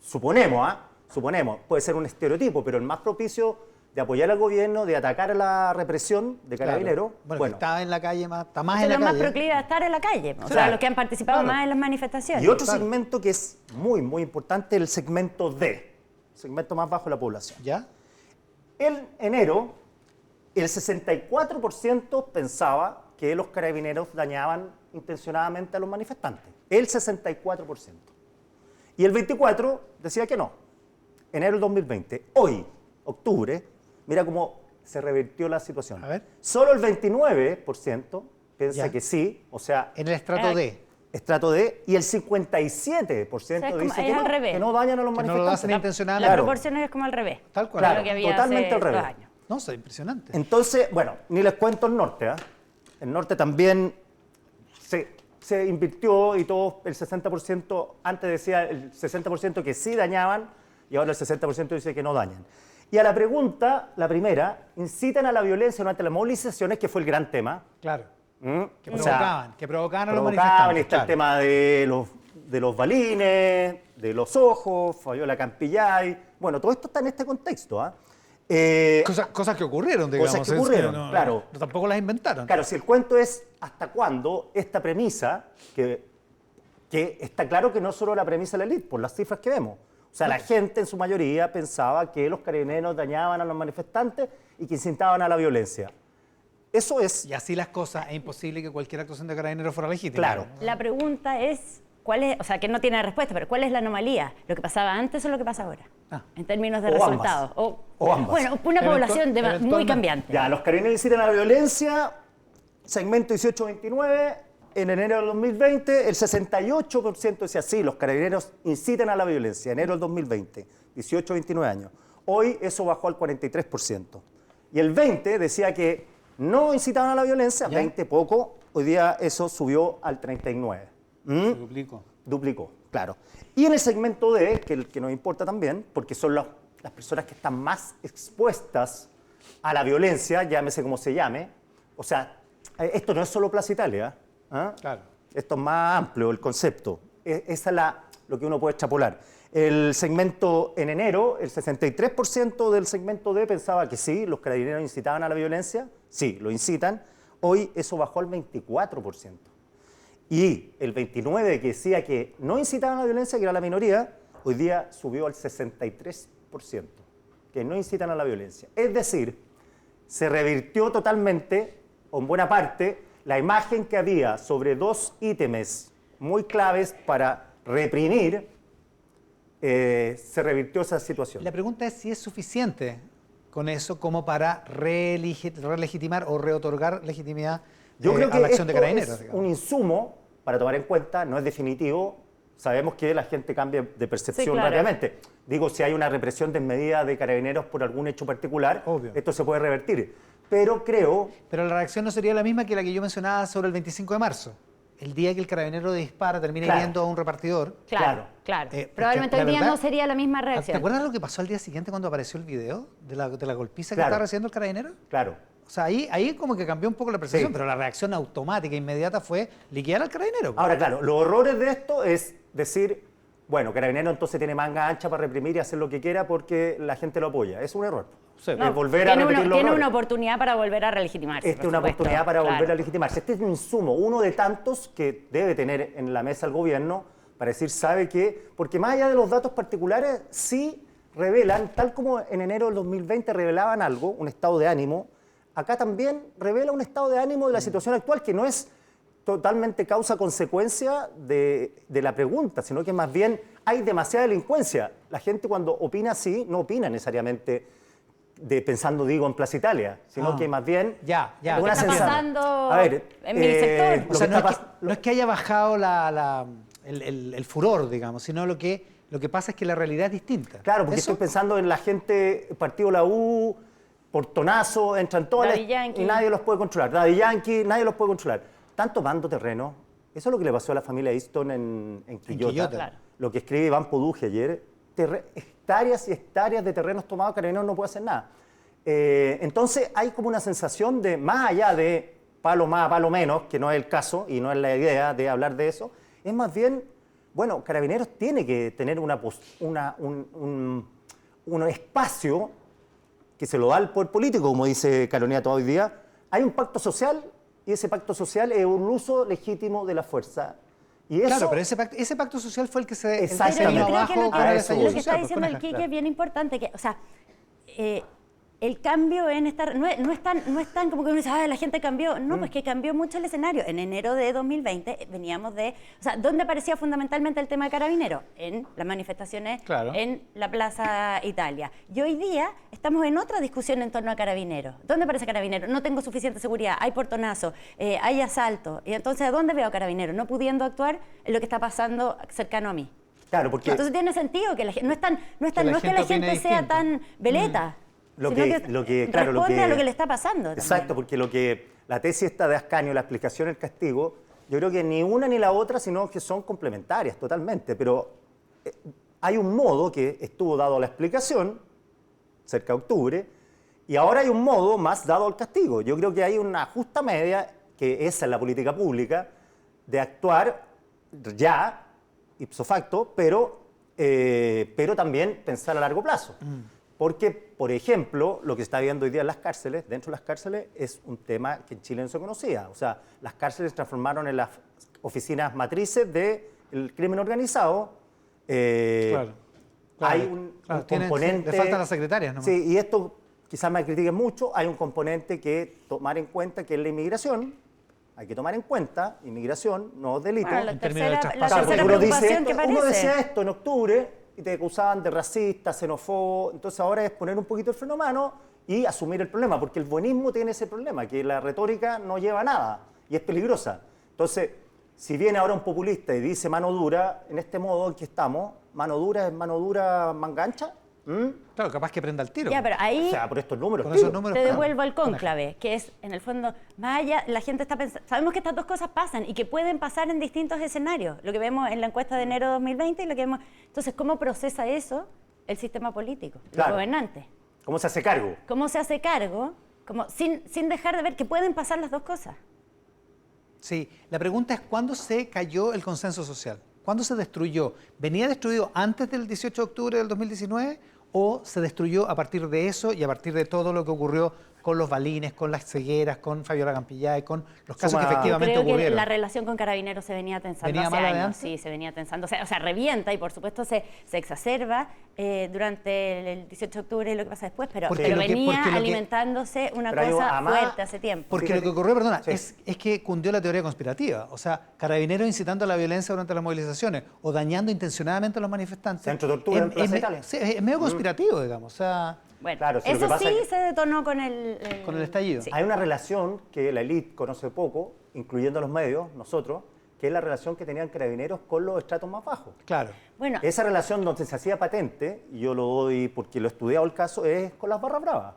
suponemos, puede ser un estereotipo, pero el más propicio de apoyar al gobierno, de atacar a la represión de Carabineros, Bueno, bueno, que está en la calle, está más Son en la los más calle. proclives a estar en la calle, o sea, Claro. los que han participado Claro. más en las manifestaciones. y otro Claro. segmento que es muy, muy importante, el segmento D, el segmento más bajo de la población. ¿Ya? En enero, el 64% pensaba que los carabineros dañaban intencionadamente a los manifestantes. El 64%. Y el 24% decía que no. Enero del 2020. Hoy, octubre, mira cómo se revirtió la situación. A ver. Solo el 29% piensa Ya. que sí, o sea, En el estrato Ah, D. estrato D, y el 57% O sea, es como- dice es al revés. que no dañan a los Que no lo manifestantes. hacen intencionadamente. La Claro. proporción es como al revés. Tal cual. Claro. Lo que había totalmente hace al revés. 2 años. No, es impresionante. Entonces, bueno, ni les cuento el norte. El norte también se invirtió y todo, el 60%, antes decía el 60% que sí dañaban y ahora el 60% dice que no dañan. Y a la pregunta, la primera, incitan a la violencia durante las movilizaciones, que fue el gran tema. Claro. ¿Mm? Que O sea, provocaban a los provocaban, manifestantes. y está el claro. tema de los balines, de los ojos, Fabiola Campillay. Bueno, todo esto está en este contexto. Cosas que ocurrieron, digamos. Cosas que es ocurrieron, claro. Tampoco las inventaron. Claro, si el cuento es hasta cuándo esta premisa, que está claro que no es solo la premisa de la élite, por las cifras que vemos. O sea, la gente en su mayoría pensaba que los carabineros dañaban a los manifestantes y que incitaban a la violencia. Eso es, Y así las cosas, es imposible que cualquier actuación de carabineros fuera legítima. Claro. La pregunta es, ¿cuál es, o sea, que no tiene respuesta, pero cuál es la anomalía? ¿Lo que pasaba antes o lo que pasa ahora? Ah. En términos de O ambas. resultados. O ambas. Bueno, una Eventual- población muy eventualmente. cambiante. ya, los carabineros incitan a la violencia, segmento 18-29, en enero del 2020, el 68% decía sí, los carabineros incitan a la violencia, enero del 2020, 18-29 años. Hoy eso bajó al 43%. Y el 20% decía que no incitaban a la violencia, ¿Ya? 20 poco, hoy día eso subió al 39%. Se duplicó. Duplicó, claro. Y en el segmento D, que es el que nos importa también, porque son las personas que están más expuestas a la violencia, llámese como se llame. O sea, esto no es solo Plaza Italia. Claro. Esto es más amplio, el concepto. Esa es lo que uno puede extrapolar. El segmento en enero, el 63% del segmento D pensaba que sí, los carabineros incitaban a la violencia. Sí, lo incitan. Hoy eso bajó al 24%. Y el 29% que decía que no incitaban a la violencia, que era la minoría, hoy día subió al 63%, que no incitan a la violencia. Es decir, se revirtió totalmente, o en buena parte, la imagen que había sobre dos ítems muy claves para reprimir, se revirtió esa situación. La pregunta es si es suficiente con eso como para relegitimar o reotorgar legitimidad Yo creo a que la acción esto de carabineros. es Digamos. un insumo para tomar en cuenta, no es definitivo. Sabemos que la gente cambia de percepción Sí, claro. rápidamente. Digo, si hay una represión desmedida de carabineros por algún hecho particular, Obvio. esto se puede revertir. Pero creo... Pero la reacción no sería la misma que la que yo mencionaba sobre el 25 de marzo. El día que el carabinero dispara, termina Claro. hiriendo a un repartidor. Claro, Claro. claro. Probablemente porque hoy día la no verdad- sería la misma ¿Te reacción. acuerdas lo que pasó al día siguiente cuando apareció el video de la golpiza que Claro. estaba recibiendo el carabinero? Claro. O sea, ahí como que cambió un poco la percepción, Sí. pero la reacción automática, inmediata fue liquidar al carabinero. Ahora, claro, los horrores de esto es decir, bueno, Carabinero entonces tiene manga ancha para reprimir y hacer lo que quiera porque la gente lo apoya. Es un error. Sí. Es No, volver a tiene repetir los tiene errores. una oportunidad para volver a relegitimarse. Esta es por una supuesto. oportunidad para volver Claro. a legitimarse. Este es un insumo, uno de tantos que debe tener en la mesa el gobierno para decir, ¿sabe qué? Porque más allá de los datos particulares, sí revelan, tal como en enero del 2020 revelaban algo, un estado de ánimo, acá también revela un estado de ánimo de la situación actual que no es totalmente causa-consecuencia de la pregunta, sino que más bien hay demasiada delincuencia. La gente cuando opina así, no opina necesariamente pensando, digo, en Plaza Italia, sino que más bien Ya, es una ¿Qué está sensación. pasando A ver, en mi sector? O sea, lo que no es que haya bajado el furor, digamos, sino lo que pasa es que la realidad es distinta. Claro, porque ¿Eso? estoy pensando en la gente, partido la U, portonazo, entran todas Daddy Yankee. y nadie los puede controlar. Daddy Yankee, nadie los puede controlar. Están tomando terreno. Eso es lo que le pasó a la familia Easton en Quillota. Quillota. Claro. Lo que escribe Iván Poduje ayer. Hectáreas y hectáreas de terrenos tomados, Carabineros no puede hacer nada. Entonces hay como una sensación de, más allá de palo más, palo menos, que no es el caso y no es la idea de hablar de eso, es más bien, bueno, Carabineros tiene que tener un espacio que se lo da al poder político, como dice Carolina todo hoy día. Hay un pacto social y ese pacto social es un uso legítimo de la fuerza. Y eso, Claro, pero ese pacto social fue el que se Exactamente. Pero yo vino creo que abajo lo con el que, estallido lo que está social, pues, diciendo el Coneja. Quique es bien importante, que, o sea, el cambio en esta... No es tan como que uno dice, ah, la gente cambió. No, pues que cambió mucho el escenario. En enero de 2020 veníamos de... O sea, ¿dónde aparecía fundamentalmente el tema de Carabineros? En las manifestaciones Claro. en la Plaza Italia. Y hoy día estamos en otra discusión en torno a Carabineros. ¿Dónde aparece Carabineros? No tengo suficiente seguridad, hay portonazo, hay asalto. Y entonces, ¿a dónde veo a Carabineros? No pudiendo actuar en lo que está pasando cercano a mí. claro, porque Entonces tiene sentido que la gente, no es que la opine gente sea distinto. tan veleta, Lo sino que- que, lo que- claro, lo responde que- a lo que le está pasando. también. Exacto, porque lo que la tesis esta de Ascanio, la explicación del castigo, yo creo que ni una ni la otra, sino que son complementarias totalmente. Pero hay un modo que estuvo dado a la explicación, cerca de octubre, y ahora hay un modo más dado al castigo. Yo creo que hay una justa media, que esa es la política pública, de actuar ya, ipso facto, pero también pensar a largo plazo. Porque, por ejemplo, lo que se está viendo hoy día en las cárceles, dentro de las cárceles, es un tema que en Chile no se conocía. O sea, las cárceles se transformaron en las oficinas matrices del crimen organizado. Claro. Hay un componente... Le faltan las secretarias, ¿no? Sí, y esto quizás me critiquen mucho, hay un componente que tomar en cuenta, que es la inmigración. Hay que tomar en cuenta, inmigración, no delito. Bueno, la En términos del tercera, la traspaso. tercera Uno dice preocupación esto, que uno parece. decía esto en octubre y te acusaban de racista, xenófobo. Entonces ahora es poner un poquito el freno a mano y asumir el problema, porque el buenismo tiene ese problema, que la retórica no lleva a nada y es peligrosa. Entonces, si viene ahora un populista y dice mano dura, en este modo en que estamos, mano dura es mano dura, manga ancha. Claro, capaz que prenda el tiro. Ya, pero ahí O sea, por estos números. Con tío. esos números, te claro. devuelvo al cónclave, que es, en el fondo, más allá, la gente está pensando, sabemos que estas dos cosas pasan y que pueden pasar en distintos escenarios, lo que vemos en la encuesta de enero de 2020 y lo que vemos... Entonces, ¿cómo procesa eso el sistema político, Claro. los gobernantes? ¿Cómo se hace cargo? ¿Cómo se hace cargo? Como sin dejar de ver que pueden pasar las dos cosas. Sí, la pregunta es ¿cuándo se cayó el consenso social? ¿Cuándo se destruyó? ¿Venía destruido antes del 18 de octubre del 2019 o se destruyó a partir de eso y a partir de todo lo que ocurrió con los balines, con las cegueras, con Fabiola Campillay, con los casos que Suma- efectivamente Creo que ocurrieron? la relación con Carabineros se venía tensando ¿Venía hace mala de años. antes? Sí, se venía tensando. O sea, revienta y por supuesto se exacerba durante el 18 de octubre y lo que pasa después, pero Porque lo que- venía porque lo que- alimentándose una Pero hay cosa además- fuerte hace tiempo. Porque Fíjate. lo que ocurrió, perdona, Sí. es que cundió la teoría conspirativa. O sea, Carabineros incitando a la violencia durante las movilizaciones o dañando intencionadamente a los manifestantes. Centro de tortura en Plaza Italia. Sí, es medio conspirativo, digamos. O sea, Bueno, Claro, sí, lo eso que pasa sí es que- se detonó con el estallido. Sí. Hay una relación que la élite conoce poco, incluyendo los medios, nosotros, que es la relación que tenían Carabineros con los estratos más bajos. claro. Bueno, Esa relación donde se hacía patente, y yo lo doy porque lo he estudiado el caso, es con las barras bravas.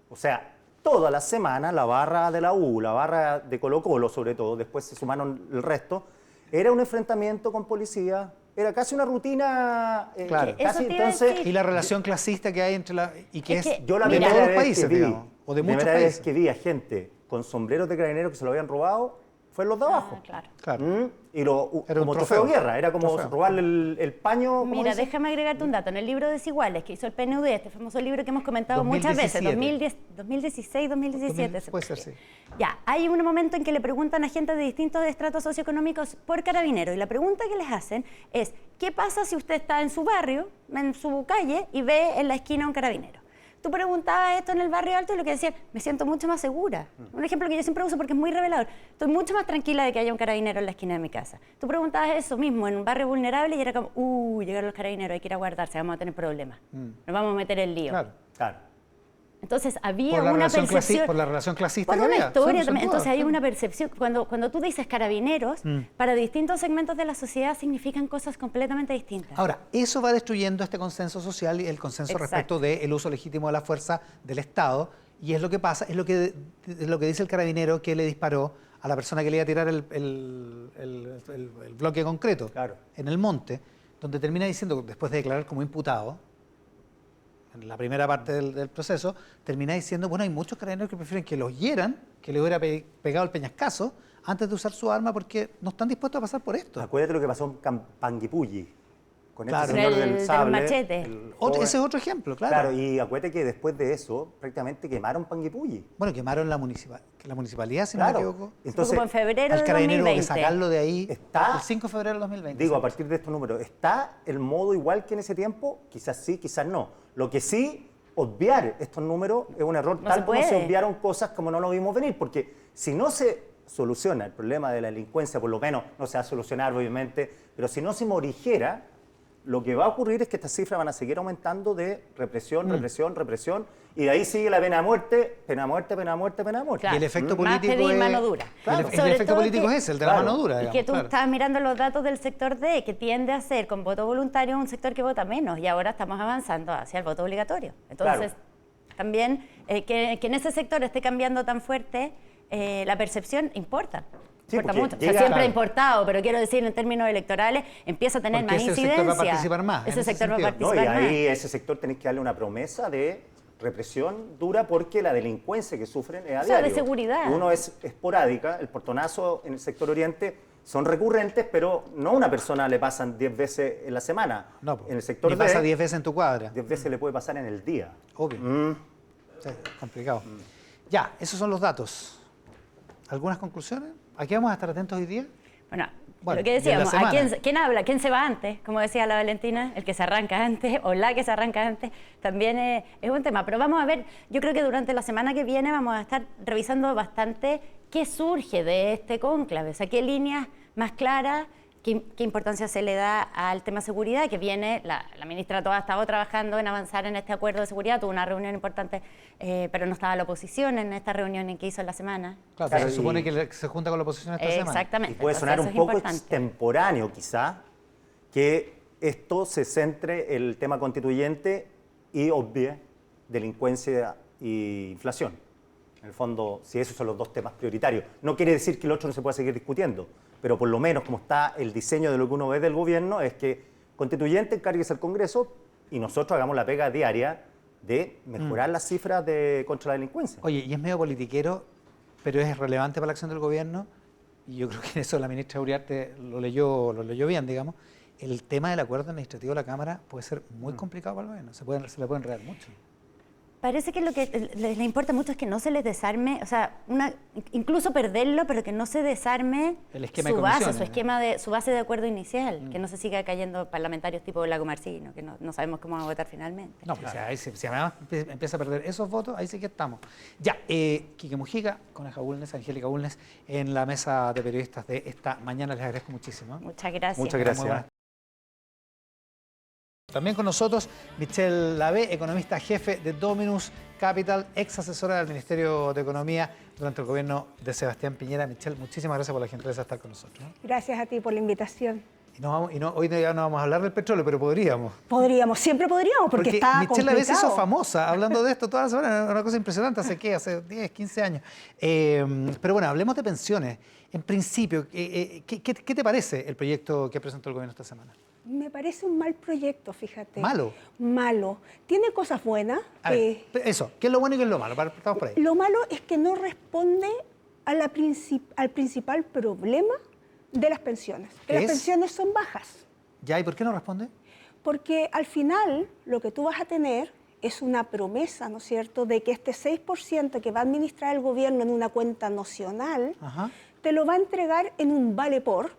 O sea, toda la semana la barra de la U, la barra de Colo-Colo sobre todo, después se sumaron el resto, era un enfrentamiento con policía, era casi una rutina. Claro. Eso Casi, te iba a entonces, decir. Y la relación clasista que hay entre la... y que Es es, que yo la de Mira, todos primera los vez países, que vi, digamos, o de muchos primera países. vez que vi a gente con sombreros de Carabineros que se lo habían robado, fue en los de abajo. claro. Claro. Y Era un como trofeo. trofeo guerra, era como Trofeo. robarle el paño. ¿cómo Mira, dice? déjame agregarte un dato. En el libro Desiguales que hizo el PNUD, este famoso libro que hemos comentado muchas veces, 2016, 2017. Puede ser, sí. Ya, hay un momento en que le preguntan a gente de distintos estratos socioeconómicos por Carabineros y la pregunta que les hacen es, ¿qué pasa si usted está en su barrio, en su calle y ve en la esquina un carabinero? Tú preguntabas esto en el barrio alto y lo que decían, me siento mucho más segura. Un ejemplo que yo siempre uso porque es muy revelador. Estoy mucho más tranquila de que haya un carabinero en la esquina de mi casa. Tú preguntabas eso mismo en un barrio vulnerable y era como, llegaron los carabineros, hay que ir a guardarse, vamos a tener problemas. Nos vamos a meter en lío. Claro. Claro. Entonces había Por la una relación percepción... por la relación clasista Por que una había. historia Sin también. duda, Entonces hay sí. una percepción. Cuando tú dices carabineros, para distintos segmentos de la sociedad significan cosas completamente distintas. Ahora, eso va destruyendo este consenso social y el consenso Exacto. respecto del uso legítimo de la fuerza del Estado. Y es lo que pasa, es lo que dice el carabinero que le disparó a la persona que le iba a tirar el bloque concreto Claro. en el monte, donde termina diciendo, después de declarar como imputado, en la primera parte del proceso, termina diciendo, bueno, hay muchos carabineros que prefieren que los hieran, que le hubiera pegado el peñascazo, antes de usar su arma porque no están dispuestos a pasar por esto. Acuérdate lo que pasó en Panguipulli. Con Claro. este señor Del del sable. machete. el Ese joven. es otro ejemplo, claro. Claro, y acuérdate que después de eso, prácticamente quemaron Panguipulli. Bueno, quemaron la municipalidad, si no me Claro. equivoco. Entonces, como en febrero Al de carabinero que 2020. sacarlo de ahí Está- el 5 de febrero del 2020. digo, sí. a partir de estos números, ¿está el modo igual que en ese tiempo? Quizás sí, quizás no. Lo que sí, obviar estos números es un error, No tal se como se puede. obviaron cosas como no lo vimos venir, porque si no se soluciona el problema de la delincuencia, por lo menos no se va a solucionar, obviamente, pero si no se morigera, lo que va a ocurrir es que estas cifras van a seguir aumentando de represión, represión, y de ahí sigue la pena de muerte, pena de muerte, pena de muerte, pena de muerte. Claro. Y el efecto Más político pedir es... mano dura. Claro. El Sobre efecto todo político que- es ese, el de la Claro. mano dura. Y digamos, que tú claro. estabas mirando los datos del sector D, que tiende a ser con voto voluntario un sector que vota menos, y ahora estamos avanzando hacia el voto obligatorio. Entonces, también que en ese sector esté cambiando tan fuerte, la percepción importa. Sí, Importa porque mucho. O sea, llega- siempre claro. ha importado, pero quiero decir, en términos electorales, empieza a tener Porque más ese sector incidencia. va a participar más, en Ese ese sector va a sentido. No, y participar ahí más. ese sector tenés que darle una promesa de represión dura porque la delincuencia que sufren es a O sea, de diario. seguridad. Uno es esporádica, el portonazo en el sector oriente son recurrentes, pero no a una persona le pasan 10 veces en la semana. No, po. En el sector Ni pasa D, 10 veces en tu cuadra. 10 veces le puede pasar en el día. Obvio. Sí, complicado. Ya, esos son los datos. ¿Algunas conclusiones? ¿A qué vamos a estar atentos hoy día? Lo Bueno, que y en la decíamos, semana. quién habla? ¿Quién se va antes? Como decía la Valentina, el que se arranca antes o la que se arranca antes, también es un tema. Pero vamos a ver, yo creo que durante la semana que viene vamos a estar revisando bastante qué surge de este cónclave, o sea, qué líneas más claras, qué importancia se le da al tema seguridad, que viene, la ministra Toa ha estado trabajando en avanzar en este acuerdo de seguridad, tuvo una reunión importante, pero no estaba la oposición en esta reunión en que hizo en la semana. Claro, Claro, se supone y- que se junta con la oposición esta semana. Exactamente. Y puede entonces sonar eso un es poco importante. extemporáneo quizá que esto se centre el tema constituyente y obvie delincuencia e inflación. En el fondo, si esos son los dos temas prioritarios. No quiere decir que el otro no se pueda seguir discutiendo, pero por lo menos como está el diseño de lo que uno ve del gobierno es que constituyente encárguese al Congreso y nosotros hagamos la pega diaria de mejorar las cifras contra la delincuencia. Oye, y es medio politiquero, pero es relevante para la acción del gobierno, y yo creo que en eso la ministra Uriarte lo leyó bien, digamos. El tema del acuerdo administrativo de la Cámara puede ser muy complicado para el gobierno, se le puede enredar mucho. Parece que lo que les importa mucho es que no se les desarme, o sea, incluso perderlo, pero que no se desarme El esquema su de base, comisiones, su base de acuerdo inicial, que no se siga cayendo parlamentarios tipo Lago Marcino, que no sabemos cómo van a votar finalmente. No, pues si además empieza a perder esos votos, ahí sí que estamos. Ya, Quique Mujica, Coneja Bulnes, Angélica Bulnes, en la mesa de periodistas de esta mañana, les agradezco muchísimo. Muchas gracias. Muchas gracias. Muy buenas. También con nosotros Michelle Lavé, economista jefe de Dominus Capital, ex asesora del Ministerio de Economía durante el gobierno de Sebastián Piñera. Michelle, muchísimas gracias por la gentileza de estar con nosotros, ¿no? Gracias a ti por la invitación. Hoy ya no vamos a hablar del petróleo, pero podríamos. Siempre podríamos, porque está Michelle Lavé se hizo complicado. famosa hablando de esto toda la semana, una cosa impresionante, hace 10, 15 años. Pero bueno, hablemos de pensiones. En principio, ¿qué te parece el proyecto que presentó el gobierno esta semana? Me parece un mal proyecto, fíjate. ¿Malo? Malo. Tiene cosas buenas. A ver, eso, ¿qué es lo bueno y qué es lo malo? Estamos por ahí. Lo malo es que no responde a al principal problema de las pensiones. Que las pensiones son bajas. ¿Ya? ¿Y por qué no responde? Porque al final lo que tú vas a tener es una promesa, ¿no es cierto?, de que este 6% que va a administrar el gobierno en una cuenta nocional, Ajá. te lo va a entregar en un vale por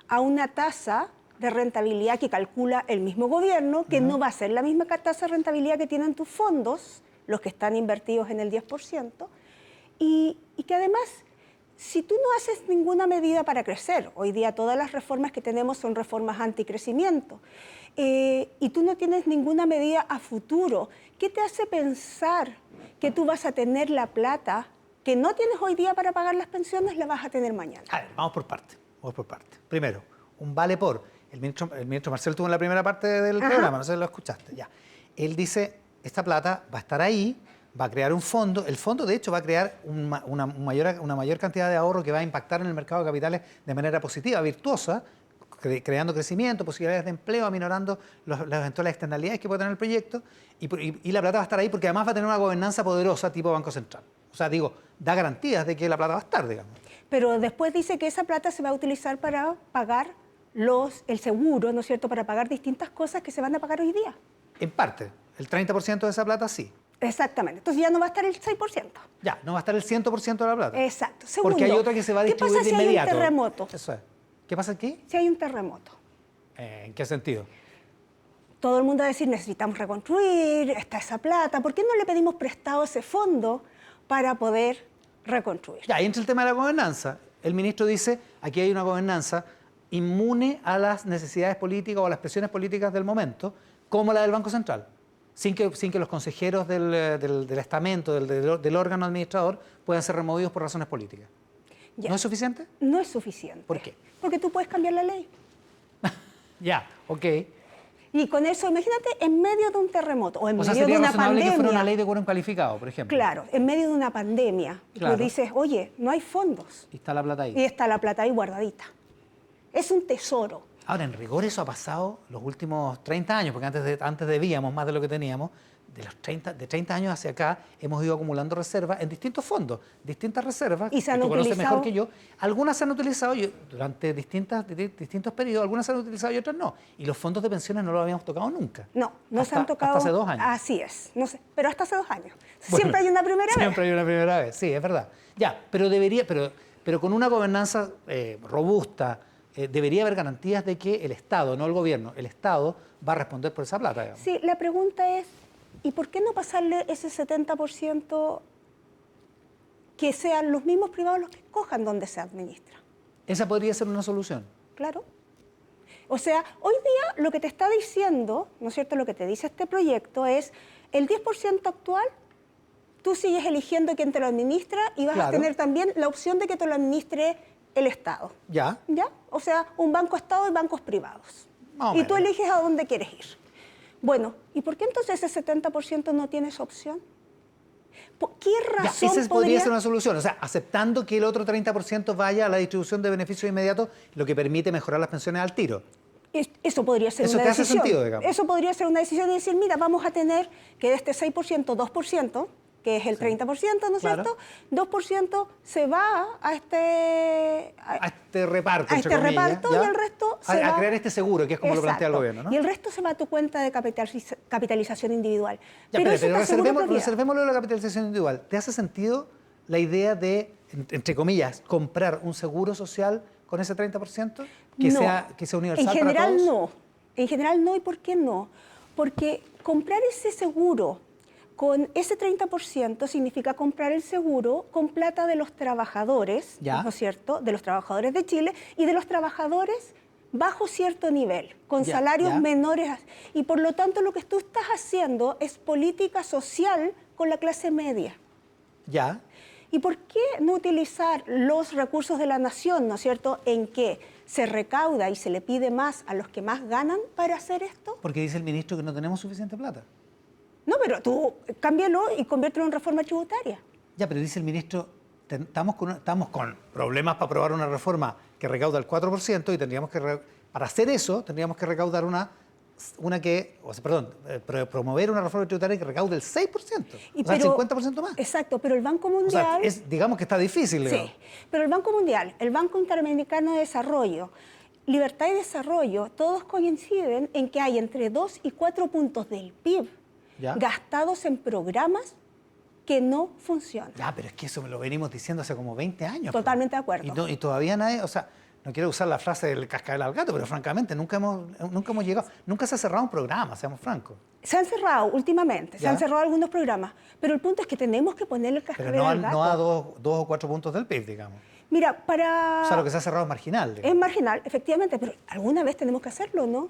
a una tasa de rentabilidad que calcula el mismo gobierno, que no va a ser la misma tasa de rentabilidad que tienen tus fondos, los que están invertidos en el 10%, y que además, si tú no haces ninguna medida para crecer, hoy día todas las reformas que tenemos son reformas anticrecimiento, y tú no tienes ninguna medida a futuro, ¿qué te hace pensar que tú vas a tener la plata que no tienes hoy día para pagar las pensiones, la vas a tener mañana? A ver, vamos por parte. Primero, un vale por. El ministro Marcel tuvo en la primera parte del programa, no sé si lo escuchaste. Ya. Él dice, esta plata va a estar ahí, va a crear un fondo. El fondo, de hecho, va a crear una mayor cantidad de ahorro que va a impactar en el mercado de capitales de manera positiva, virtuosa, creando crecimiento, posibilidades de empleo, aminorando las eventuales externalidades que puede tener el proyecto. Y la plata va a estar ahí porque además va a tener una gobernanza poderosa tipo Banco Central. O sea, da garantías de que la plata va a estar, digamos. Pero después dice que esa plata se va a utilizar para pagar el seguro, ¿no es cierto?, para pagar distintas cosas que se van a pagar hoy día. En parte, el 30% de esa plata sí. Exactamente. Entonces ya no va a estar el 6%. Ya, no va a estar el 100% de la plata. Exacto. Segundo, porque hay otra que se va a distribuir ¿qué pasa de inmediato. Si hay un terremoto? Eso es. ¿Qué pasa aquí? Si hay un terremoto. ¿En qué sentido? Todo el mundo va a decir, necesitamos reconstruir, está esa plata. ¿Por qué no le pedimos prestado ese fondo para poder reconstruir? Ya, ahí entra el tema de la gobernanza. El ministro dice, aquí hay una gobernanza inmune a las necesidades políticas o a las presiones políticas del momento, como la del Banco Central, sin que los consejeros del estamento, del órgano administrador, puedan ser removidos por razones políticas. Ya. ¿No es suficiente? No es suficiente. ¿Por qué? Porque tú puedes cambiar la ley. Ya, ok. Y con eso, imagínate, en medio de un terremoto o en O sea, medio de sería una razonable pandemia. que fuera una ley de quórum calificado, por ejemplo. Claro, en medio de una pandemia, Claro. tú dices, oye, no hay fondos. Y está la plata ahí. Y está la plata ahí guardadita. Es un tesoro. Ahora, en rigor eso ha pasado los últimos 30 años, porque antes debíamos más de lo que teníamos. De 30 años hacia acá hemos ido acumulando reservas en distintos fondos, distintas reservas, Y se han que tú conoces utilizado. mejor que yo. Algunas se han utilizado durante distintos periodos, algunas se han utilizado y otras no. Y los fondos de pensiones no los habíamos tocado nunca. No, no se han tocado. Hasta hace 2 años. Así es, no sé, pero hasta hace 2 años. Bueno, Siempre hay una primera vez. Siempre hay una primera vez, sí, es verdad. Ya, pero con una gobernanza robusta, debería haber garantías de que el Estado, no el gobierno, el Estado va a responder por esa plata, digamos. Sí, la pregunta es, ¿y por qué no pasarle ese 70% que sean los mismos privados los que escojan dónde se administra? Esa podría ser una solución. Claro. O sea, hoy día lo que te está diciendo, ¿no es cierto?, lo que te dice este proyecto es el 10% actual, tú sigues eligiendo quién te lo administra y vas a Claro. tener también la opción de que te lo administre el Estado. Ya. ¿Ya? O sea, un banco Estado y bancos privados. Más o Y tú menos. eliges a dónde quieres ir. Bueno, ¿y por qué entonces ese 70% no tiene esa opción? ¿Por qué Ya, razón esa podría podría ser una solución, o sea, aceptando que el otro 30% vaya a la distribución de beneficios inmediatos, lo que permite mejorar las pensiones al tiro. Eso podría ser ¿Eso una te hace decisión. sentido, digamos? Eso podría ser una decisión de decir, mira, vamos a tener que de este 6%, 2%, que es el 30%, ¿no es claro. cierto? 2% se va a este Reparto, a entre este comillas, reparto, ¿ya? y el resto se a va... crear este seguro, que es como lo plantea el Exacto. gobierno, ¿no? Y el resto se va a tu cuenta de capitalización individual. Ya, pero pero eso te asegura propiedad. reservémoslo de la capitalización individual. ¿Te hace sentido la idea de, entre comillas, comprar un seguro social con ese 30%? Que No. sea universal En general para todos. no. En general no. ¿Y por qué no? Porque comprar ese seguro con ese 30% significa comprar el seguro con plata de los trabajadores, Ya. ¿no es cierto? De los trabajadores de Chile y de los trabajadores bajo cierto nivel, con Ya, salarios ya. menores. Y por lo tanto lo que tú estás haciendo es política social con la clase media. Ya. ¿Y por qué no utilizar los recursos de la nación, ¿no es cierto?, en que se recauda y se le pide más a los que más ganan para hacer esto? Porque dice el ministro que no tenemos suficiente plata. No, pero tú cámbialo y conviértelo en reforma tributaria. Ya, pero dice el ministro, estamos con problemas para aprobar una reforma que recauda el 4% y tendríamos que, para hacer eso, tendríamos que recaudar promover una reforma tributaria que recaude el 6%, o sea, el 50% más. Exacto, pero el Banco O Mundial... sea, digamos que está difícil. Sí, Digamos. pero el Banco Mundial, el Banco Interamericano de Desarrollo, Libertad y Desarrollo, todos coinciden en que hay entre 2 y 4 puntos del PIB ¿Ya? gastados en programas que no funcionan. Ya, pero es que eso me lo venimos diciendo hace como 20 años. Totalmente de acuerdo. Y todavía nadie, o sea, no quiero usar la frase del cascabel al gato, pero francamente nunca hemos llegado, nunca se ha cerrado un programa, seamos francos. Se han cerrado últimamente, se ¿Ya? han cerrado algunos programas, pero el punto es que tenemos que ponerle el Pero cascabel no, al gato. no a 2 o 4 puntos del PIB, digamos. Mira, para... O sea, lo que se ha cerrado es marginal. Es marginal, efectivamente, pero alguna vez tenemos que hacerlo, ¿no?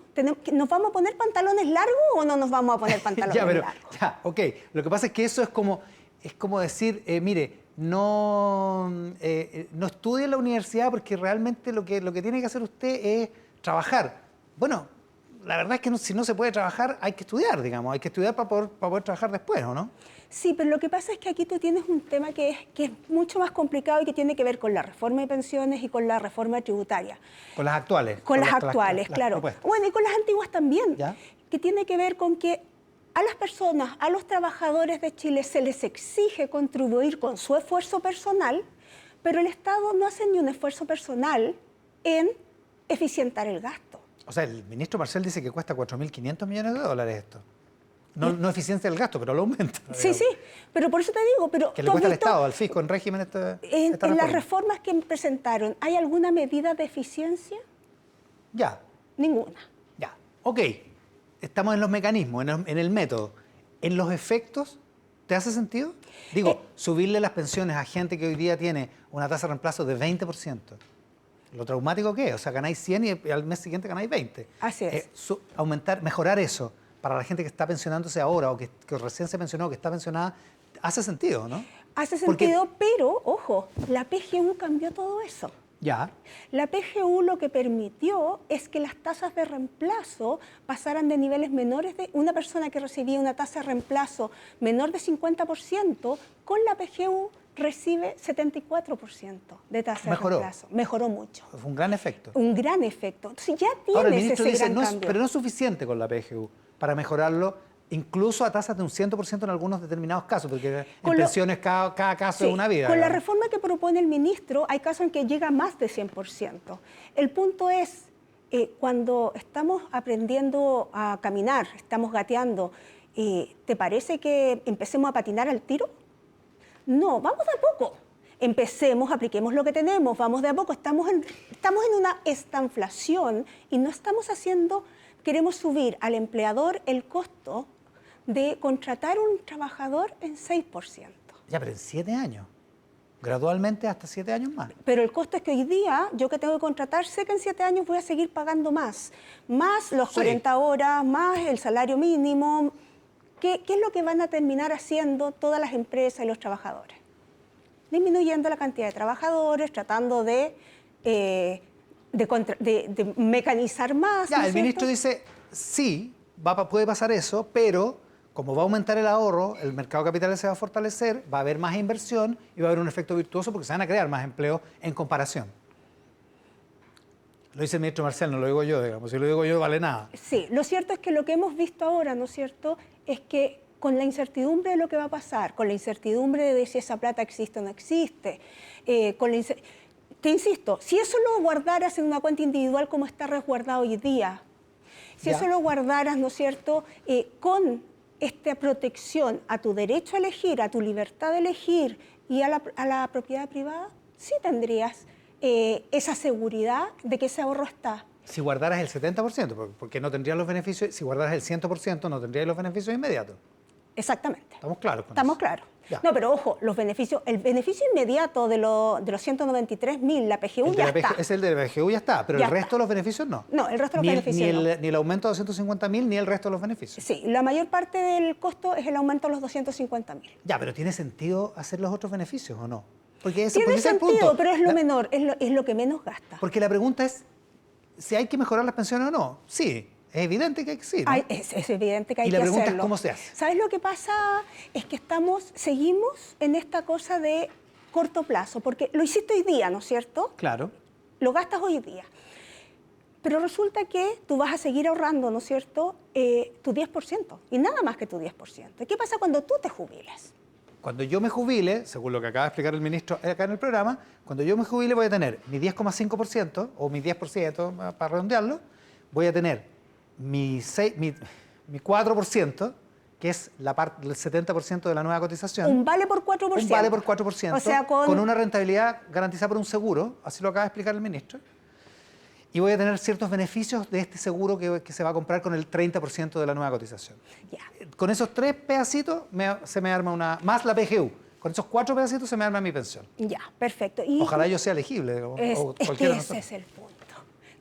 ¿Nos vamos a poner pantalones largos o no nos vamos a poner pantalones largos? Ya, ok. Lo que pasa es que eso es como decir, mire, no estudie en la universidad porque realmente lo que tiene que hacer usted es trabajar. Bueno, la verdad es que si no se puede trabajar, hay que estudiar, digamos. Hay que estudiar para poder trabajar después, ¿o no? Sí, pero lo que pasa es que aquí tú tienes un tema que es mucho más complicado y que tiene que ver con la reforma de pensiones y con la reforma tributaria. Con las actuales. Con las actuales, claro. propuestas. Bueno, y con las antiguas también. ¿Ya? Que tiene que ver con que a las personas, a los trabajadores de Chile se les exige contribuir con su esfuerzo personal, pero el Estado no hace ni un esfuerzo personal en eficientar el gasto. O sea, el ministro Marcel dice que cuesta 4.500 millones de dólares esto. No eficiencia el gasto, pero lo aumenta. Sí, digamos. sí, pero por eso te digo, pero Que le ¿tú has cuesta al visto Estado, al fisco, en régimen esta en reforma? las reformas que presentaron, ¿hay alguna medida de eficiencia? Ya, Ninguna. ya. Ok, estamos en los mecanismos, en el método. ¿En los efectos te hace sentido? Digo, subirle las pensiones a gente que hoy día tiene una tasa de reemplazo de 20%. ¿Lo traumático que es? O sea, ganáis 100 y al mes siguiente ganáis 20. Así es. Mejorar eso para la gente que está pensionándose ahora o que recién se pensionó, que está pensionada, hace sentido, ¿no? Hace Porque- sentido, pero, ojo, la PGU cambió todo eso. Ya. La PGU lo que permitió es que las tasas de reemplazo pasaran de niveles menores de una persona que recibía una tasa de reemplazo menor de 50%, con la PGU recibe 74% de tasa Mejoró. de reemplazo. Mejoró mucho. Fue un gran efecto. Un gran efecto. Entonces ya Ahora el tienes ministro ese dice, gran cambio. pero no es suficiente con la PGU para mejorarlo, incluso a tasas de un 100% en algunos determinados casos, porque en Con lo- pensiones cada caso Sí, es una vida. con la digamos. reforma que propone el ministro hay casos en que llega a más de 100%. El punto es, cuando estamos aprendiendo a caminar, estamos gateando, ¿te parece que empecemos a patinar al tiro? No, vamos de a poco. Empecemos, apliquemos lo que tenemos, vamos de a poco. Estamos en una estanflación y no estamos queremos subir al empleador el costo de contratar un trabajador en 6%. Ya, pero en 7 años. Gradualmente hasta 7 años más. Pero el costo es que hoy día, yo que tengo que contratar, sé que en 7 años voy a seguir pagando más. Más los Sí. 40 horas, más el salario mínimo. ¿Qué es lo que van a terminar haciendo todas las empresas y los trabajadores? Disminuyendo la cantidad de trabajadores, tratando de mecanizar más. Ya, ¿no es el ministro cierto? dice, sí, puede pasar eso, pero como va a aumentar el ahorro, el mercado de capitales se va a fortalecer, va a haber más inversión y va a haber un efecto virtuoso porque se van a crear más empleos en comparación. Lo dice el ministro Marcel, no lo digo yo, digamos. Si lo digo yo, vale nada. Sí, lo cierto es que lo que hemos visto ahora, ¿no es cierto?, es que con la incertidumbre de lo que va a pasar, con la incertidumbre de si esa plata existe o no existe, te insisto, si eso lo guardaras en una cuenta individual como está resguardado hoy día, si eso lo guardaras, ¿no es cierto?, con esta protección a tu derecho a elegir, a tu libertad de elegir y a la propiedad privada, sí tendrías esa seguridad de que ese ahorro está. Si guardaras el 70%, porque no tendrías los beneficios, si guardaras el 100%, no tendrías los beneficios inmediatos. Exactamente. ¿Estamos claros con Estamos eso? claros. Ya. No, pero ojo, el beneficio inmediato de los 193.000, la PGU ya está. Es el de la PGU ya está, pero Ya el resto está. de los beneficios no. No, el resto de los beneficios no. Ni el aumento de 250.000 ni el resto de los beneficios. Sí, la mayor parte del costo es el aumento de los 250.000. Ya, pero ¿tiene sentido hacer los otros beneficios o no? Porque ese Tiene es el sentido, punto. pero es lo menor, es lo que menos gasta. Porque la pregunta es si hay que mejorar las pensiones o no. Sí, es evidente que hay que sí, ¿no? Es evidente que hay Y que la pregunta es hacerlo. cómo se hace. ¿Sabes lo que pasa? Es que seguimos en esta cosa de corto plazo, porque lo hiciste hoy día, ¿no es cierto? Claro. Lo gastas hoy día. Pero resulta que tú vas a seguir ahorrando, ¿no es cierto?, tu 10%, y nada más que tu 10%. ¿Y qué pasa cuando tú te jubiles? Cuando yo me jubile, según lo que acaba de explicar el ministro acá en el programa, cuando yo me jubile voy a tener mi 10,5% o mi 10% para redondearlo, voy a tener mi 4%, que es el 70% de la nueva cotización. Un vale por 4%. Un vale por 4%, O sea, con una rentabilidad garantizada por un seguro, así lo acaba de explicar el ministro. Y voy a tener ciertos beneficios de este seguro que se va a comprar con el 30% de la nueva cotización. Ya. Con esos 3 pedacitos se me arma una... Más la PGU. Con esos 4 pedacitos se me arma mi pensión. Ya, perfecto. Y Ojalá yo sea elegible. O es cualquiera que de ese nosotros. es el punto.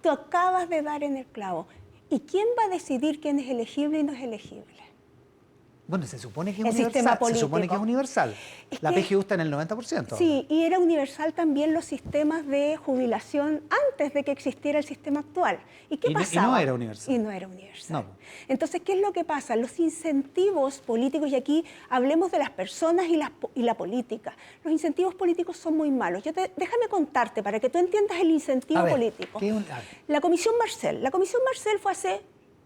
Tú acabas de dar en el clavo. ¿Y quién va a decidir quién es elegible y no es elegible? Bueno, se supone que es El universal. sistema Se supone que político. es universal. Es La que- PGU está en el 90%. Sí, y era universal también los sistemas de jubilación antes de que existiera el sistema actual. ¿Y qué Y no pasaba? era universal. Y no era universal. No. Entonces, ¿qué es lo que pasa? Los incentivos políticos, y aquí hablemos de las personas y la política. Los incentivos políticos son muy malos. Déjame contarte para que tú entiendas el incentivo A ver, político. ¿qué es a ver. La Comisión Marcel. La Comisión Marcel fue hace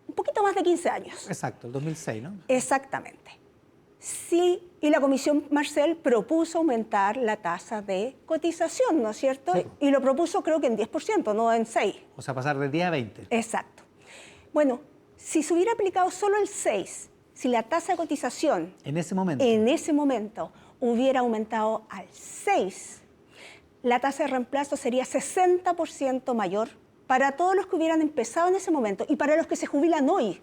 un poquito más de 15 años. Exacto, el 2006, ¿no? Exactamente. Sí, y la Comisión Marcel propuso aumentar la tasa de cotización, ¿no es cierto? Sí. Y lo propuso creo que en 10%, no en 6%. O sea, pasar de 10 a 20. Exacto. Bueno, si se hubiera aplicado solo el 6%, si la tasa de cotización En ese momento. en ese momento hubiera aumentado al 6%, la tasa de reemplazo sería 60% mayor para todos los que hubieran empezado en ese momento y para los que se jubilan hoy.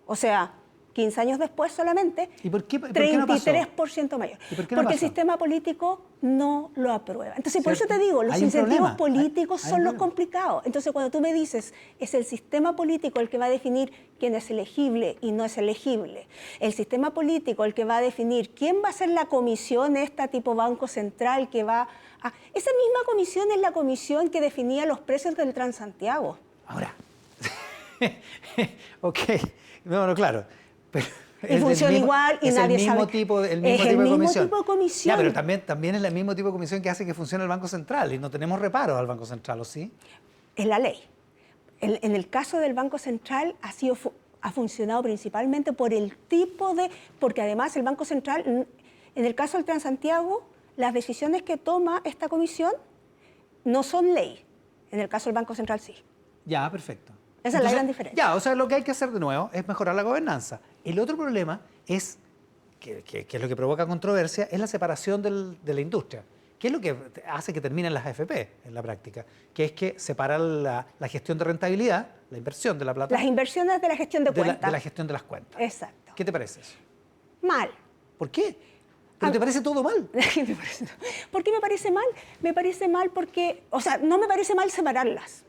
O sea, 15 años después solamente, ¿Y por qué no pasó? 33% mayor. ¿Y por qué no Porque el pasó? sistema político no lo aprueba. Entonces, por eso ¿Cierto? te digo, los Hay un incentivos problema. políticos Hay son un los problema. complicados. Entonces, cuando tú me dices, es el sistema político el que va a definir quién es elegible y no es elegible, el sistema político el que va a definir quién va a ser la comisión esta tipo Banco Central que va a... Esa misma comisión es la comisión que definía los precios del Transantiago. Ahora. Ok. No, claro. Pero Y funciona igual y nadie es el mismo sabe. tipo, el Es mismo el tipo de mismo comisión. tipo de comisión. Ya, pero también es el mismo tipo de comisión que hace que funcione el Banco Central y no tenemos reparos al Banco Central, ¿o sí? Es la ley. En el caso del Banco Central ha funcionado principalmente por el tipo de... Porque además el Banco Central, en el caso del Transantiago, las decisiones que toma esta comisión no son ley. En el caso del Banco Central sí. Ya, perfecto. Esa es la gran diferencia. Ya, o sea, lo que hay que hacer de nuevo es mejorar la gobernanza. El otro problema es, que es lo que provoca controversia, es la separación de la industria. ¿Qué es lo que hace que terminen las AFP en la práctica? Que es que separar la gestión de rentabilidad, la inversión de la plata, Las inversiones de la gestión de cuentas. de la gestión de las cuentas. Exacto. ¿Qué te parece eso? Mal. ¿Por qué? ¿Pero te parece todo mal? ¿Por qué me parece mal? Me parece mal porque, o sea, no me parece mal separarlas.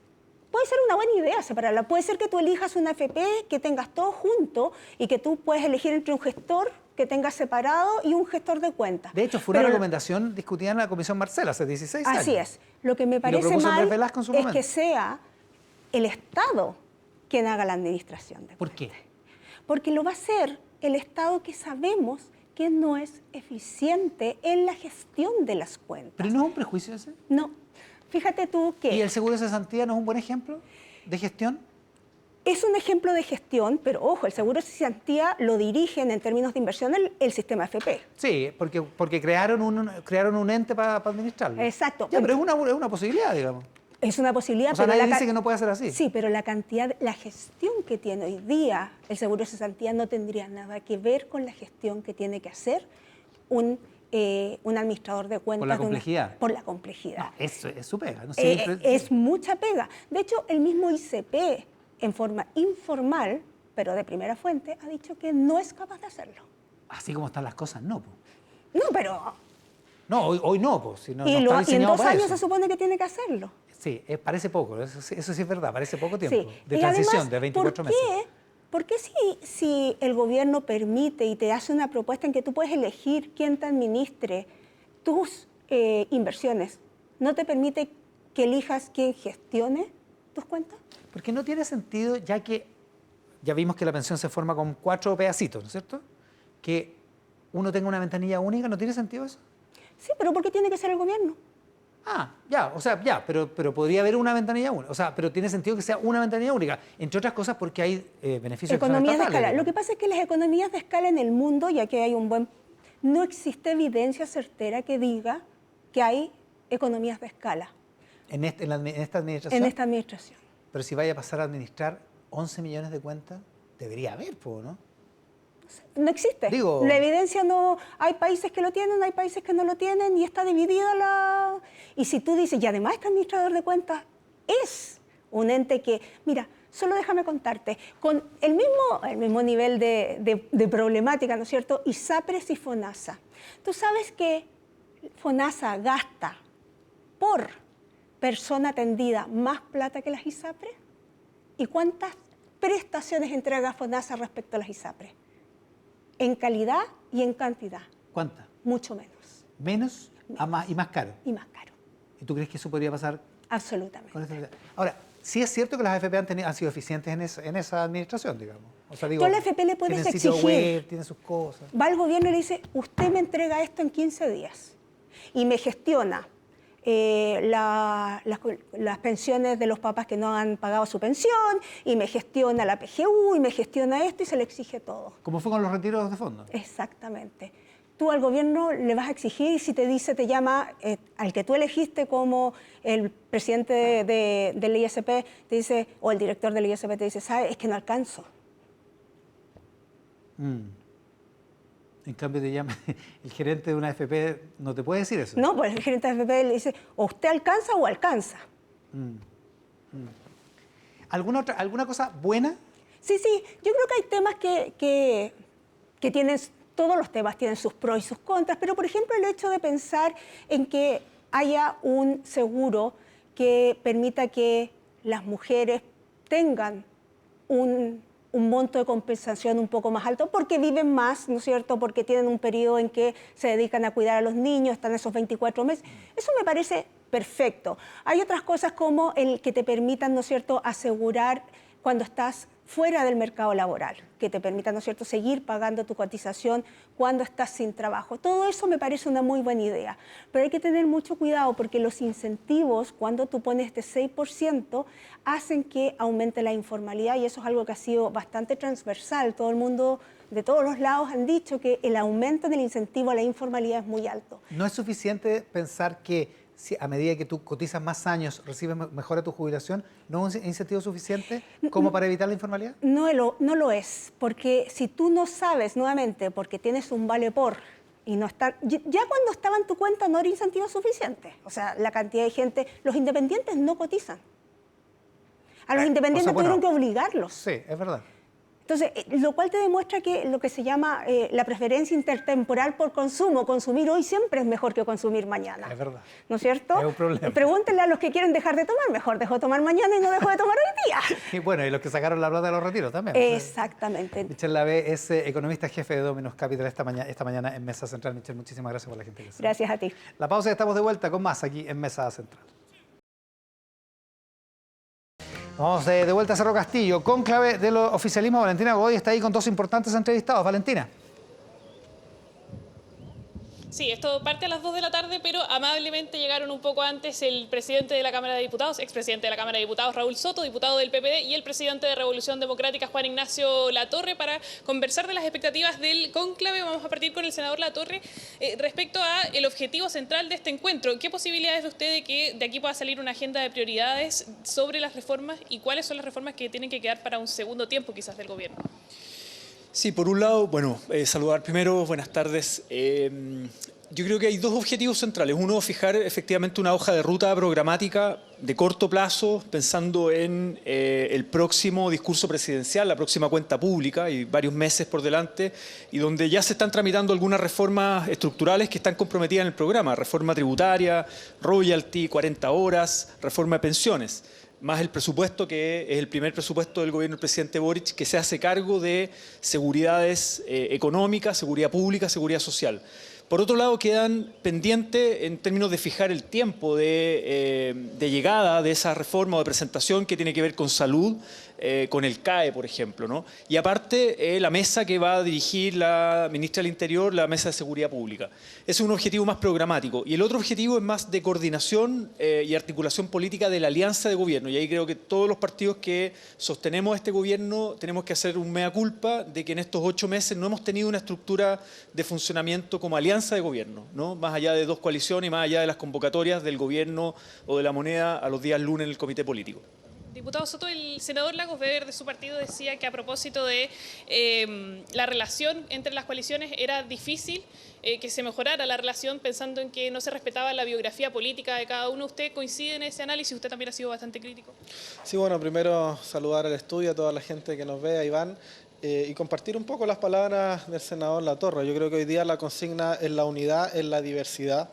Puede ser una buena idea separarlas. Puede ser que tú elijas una AFP, que tengas todo junto y que tú puedes elegir entre un gestor que tengas separado y un gestor de cuentas. De hecho, fue una Pero recomendación discutida en la Comisión Marcel hace 16 años. así es. Lo que me parece propuso Andrés mal Velasco en su es momento. que sea el Estado quien haga la administración de ¿Por qué? porque lo va a hacer el Estado que sabemos que no es eficiente en la gestión de las cuentas. ¿Pero no es un prejuicio ese? No. Fíjate tú que... ¿Y el seguro de cesantía no es un buen ejemplo de gestión? Es un ejemplo de gestión, pero ojo, el seguro de cesantía lo dirigen en términos de inversión el sistema FP. Sí, porque crearon un ente para administrarlo. Exacto. Ya, pero es una posibilidad, digamos. Es una posibilidad, O sea, pero nadie dice que no puede ser así. Sí, pero la cantidad, la gestión que tiene hoy día el seguro de cesantía no tendría nada que ver con la gestión que tiene que hacer un administrador de cuentas. ¿Por la complejidad? Por la complejidad. No, eso es su pega. ¿No? Es mucha pega. De hecho, el mismo ICP, en forma informal, pero de primera fuente, ha dicho que no es capaz de hacerlo. Así como están las cosas, no. Po. No, pero... No, hoy no, pues. Si no, y, no está y en 2 para años eso. se supone que tiene que hacerlo. Sí, parece poco, eso sí es verdad, parece poco tiempo. Sí. De Y transición, además, de 24 meses. ¿Por qué si el gobierno permite y te hace una propuesta en que tú puedes elegir quién te administre tus inversiones, no te permite que elijas quién gestione tus cuentas? Porque no tiene sentido, ya que ya vimos que la pensión se forma con 4 pedacitos, ¿no es cierto? Que uno tenga una ventanilla única, ¿no tiene sentido eso? Sí, pero ¿por qué tiene que ser el gobierno? Ah, ya, o sea, ya, pero podría haber una ventanilla única. O sea, pero tiene sentido que sea una ventanilla única. Entre otras cosas porque hay beneficios Economías de escala. digamos. Lo que pasa es que las economías de escala en el mundo, ya que hay no existe evidencia certera que diga que hay economías de escala En esta administración. en esta administración. Pero si vaya a pasar a administrar 11 millones de cuentas, debería haber, ¿no? No existe. Digo- La evidencia no... Hay países que lo tienen, hay países que no lo tienen y está dividida la... Y si tú dices, y además este administrador de cuentas es un ente que... Mira, solo déjame contarte, con el mismo nivel de problemática, ¿no es cierto? ISAPRES y FONASA. Tú sabes que FONASA gasta por persona atendida más plata que las ISAPRES. ¿Y cuántas prestaciones entrega FONASA respecto a las ISAPRES? En calidad y en cantidad. ¿Cuántas? Mucho menos. Menos y más caro. Y más caro. ¿Y tú crees que eso podría pasar Absolutamente. con esta? Ahora, sí es cierto que las AFP han sido eficientes en esa administración, digamos. O sea, digo, Tú a la AFP le puedes tienen sitio exigir. web, tienen sus cosas. Va el gobierno y le dice, usted me entrega esto en 15 días y me gestiona las pensiones de los papás que no han pagado su pensión, y me gestiona la PGU, y me gestiona esto, y se le exige todo. ¿Cómo fue con los retiros de fondos? Exactamente. Tú al gobierno le vas a exigir, y si te llama al que tú elegiste como el presidente del ISP, te dice, o el director del ISP te dice, ¿sabes? Es que no alcanzo. En cambio te llama el gerente de una AFP, no te puede decir eso. No, pues el gerente de AFP le dice, o usted alcanza o alcanza. ¿Alguna cosa buena? Sí, yo creo que hay temas que tienen, todos los temas tienen sus pros y sus contras, pero por ejemplo el hecho de pensar en que haya un seguro que permita que las mujeres tengan un monto de compensación un poco más alto porque viven más, ¿no es cierto?, porque tienen un periodo en que se dedican a cuidar a los niños, están esos 24 meses. Eso me parece perfecto. Hay otras cosas como el que te permitan, ¿no es cierto?, asegurar cuando estás fuera del mercado laboral, que te permitan, ¿no es cierto?, seguir pagando tu cotización cuando estás sin trabajo. Todo eso me parece una muy buena idea, pero hay que tener mucho cuidado porque los incentivos, cuando tú pones este 6%, hacen que aumente la informalidad, y eso es algo que ha sido bastante transversal. Todo el mundo, de todos los lados, han dicho que el aumento del incentivo a la informalidad es muy alto. ¿No es suficiente pensar que si a medida que tú cotizas más años recibes mejora tu jubilación? ¿No es un incentivo suficiente como para evitar la informalidad? No lo es, porque si tú no sabes, nuevamente, porque tienes un vale por y no está, ya cuando estaba en tu cuenta no era incentivo suficiente. O sea, la cantidad de gente, los independientes no cotizan. A los independientes tuvieron que obligarlos. Sí, es verdad. Entonces, lo cual te demuestra que lo que se llama la preferencia intertemporal por consumo, consumir hoy siempre es mejor que consumir mañana. Es verdad. ¿No es cierto? Es un problema. Pregúntenle a los que quieren dejar de tomar, mejor dejo de tomar mañana y no dejo de tomar hoy día. Y bueno, y los que sacaron la plata de los retiros también. Exactamente. Michelle Lavé es economista jefe de Dominus Capital esta mañana en Mesa Central. Michelle, muchísimas gracias por la gentileza. Gracias a ti. La pausa y estamos de vuelta con más aquí en Mesa Central. Vamos de vuelta a Cerro Castillo. Cónclave de los oficialismos. Valentina Godoy está ahí con dos importantes entrevistados. Valentina. Sí, esto parte a las 2 de la tarde, pero amablemente llegaron un poco antes el presidente de la Cámara de Diputados, expresidente de la Cámara de Diputados, Raúl Soto, diputado del PPD, y el presidente de Revolución Democrática, Juan Ignacio Latorre, para conversar de las expectativas del cónclave. Vamos a partir con el senador Latorre. Respecto a el objetivo central de este encuentro, ¿qué posibilidades ve usted de que de aquí pueda salir una agenda de prioridades sobre las reformas y cuáles son las reformas que tienen que quedar para un segundo tiempo quizás del gobierno? Sí, por un lado, bueno, saludar primero, buenas tardes. Yo creo que hay dos objetivos centrales. Uno, fijar efectivamente una hoja de ruta programática de corto plazo, pensando en el próximo discurso presidencial, la próxima cuenta pública, y varios meses por delante, y donde ya se están tramitando algunas reformas estructurales que están comprometidas en el programa. Reforma tributaria, royalty, 40 horas, reforma de pensiones, más el presupuesto, que es el primer presupuesto del gobierno del presidente Boric, que se hace cargo de seguridades económicas, seguridad pública, seguridad social. Por otro lado, quedan pendientes en términos de fijar el tiempo de llegada de esa reforma o de presentación que tiene que ver con salud, con el CAE, por ejemplo, ¿no? Y aparte, la mesa que va a dirigir la ministra del Interior, la mesa de seguridad pública. Ese es un objetivo más programático. Y el otro objetivo es más de coordinación y articulación política de la alianza de gobierno. Y ahí creo que todos los partidos que sostenemos este gobierno tenemos que hacer un mea culpa de que en estos 8 meses no hemos tenido una estructura de funcionamiento como alianza de gobierno, ¿no? Más allá de dos coaliciones y más allá de las convocatorias del gobierno o de la moneda a los días lunes en el comité político. Diputado Soto, el senador Lagos Weber de su partido decía que a propósito de la relación entre las coaliciones era difícil que se mejorara la relación pensando en que no se respetaba la biografía política de cada uno. ¿Usted coincide en ese análisis? Usted también ha sido bastante crítico. Sí, bueno, primero saludar al estudio, a toda la gente que nos ve, a Iván, y compartir un poco las palabras del senador Latorre. Yo creo que hoy día la consigna es la unidad, es la diversidad.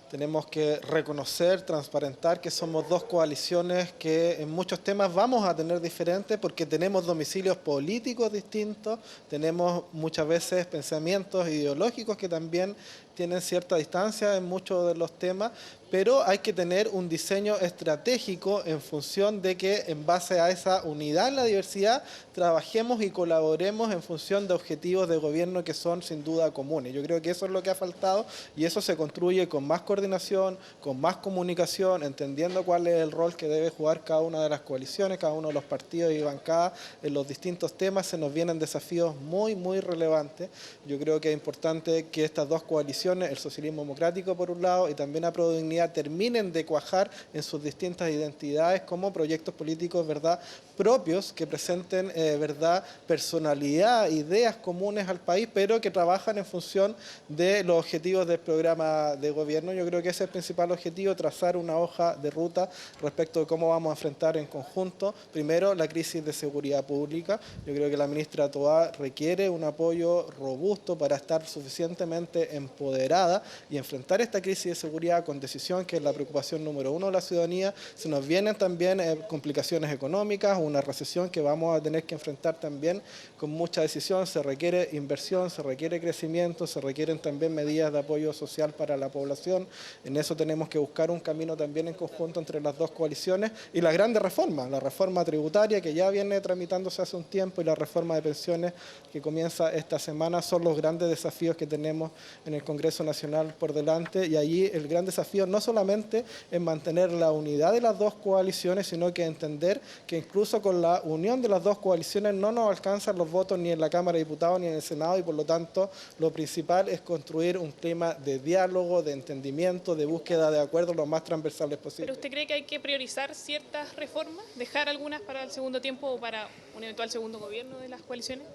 Tenemos que reconocer, transparentar que somos dos coaliciones que en muchos temas vamos a tener diferentes porque tenemos domicilios políticos distintos, tenemos muchas veces pensamientos ideológicos que también tienen cierta distancia en muchos de los temas, pero hay que tener un diseño estratégico en función de que en base a esa unidad en la diversidad trabajemos y colaboremos en función de objetivos de gobierno que son sin duda comunes. Yo creo que eso es lo que ha faltado y eso se construye con más coordinación, con más comunicación, entendiendo cuál es el rol que debe jugar cada una de las coaliciones, cada uno de los partidos y bancadas en los distintos temas. Se nos vienen desafíos muy, muy relevantes. Yo creo que es importante que estas dos coaliciones, el socialismo democrático por un lado y también a Pro Dignidad, terminen de cuajar en sus distintas identidades como proyectos políticos, ¿verdad?, propios que presenten, ¿verdad?, personalidad, ideas comunes al país, pero que trabajan en función de los objetivos del programa de gobierno. Yo creo que ese es el principal objetivo, trazar una hoja de ruta respecto de cómo vamos a enfrentar en conjunto, primero, la crisis de seguridad pública. Yo creo que la ministra Toá requiere un apoyo robusto para estar suficientemente empoderada y enfrentar esta crisis de seguridad con decisión, que es la preocupación número uno de la ciudadanía. Se nos vienen también complicaciones económicas, una recesión que vamos a tener que enfrentar también con mucha decisión. Se requiere inversión, se requiere crecimiento, se requieren también medidas de apoyo social para la población. En eso tenemos que buscar un camino también en conjunto entre las dos coaliciones y las grandes reformas, la reforma tributaria que ya viene tramitándose hace un tiempo y la reforma de pensiones que comienza esta semana son los grandes desafíos que tenemos en el Congreso Nacional por delante, y allí el gran desafío no solamente es mantener la unidad de las dos coaliciones, sino que entender que incluso con la unión de las dos coaliciones no nos alcanzan los votos ni en la Cámara de Diputados ni en el Senado, y por lo tanto lo principal es construir un clima de diálogo, de entendimiento, de búsqueda de acuerdos lo más transversales posible. ¿Pero usted cree que hay que priorizar ciertas reformas, dejar algunas para el segundo tiempo o para un eventual segundo gobierno de las coaliciones?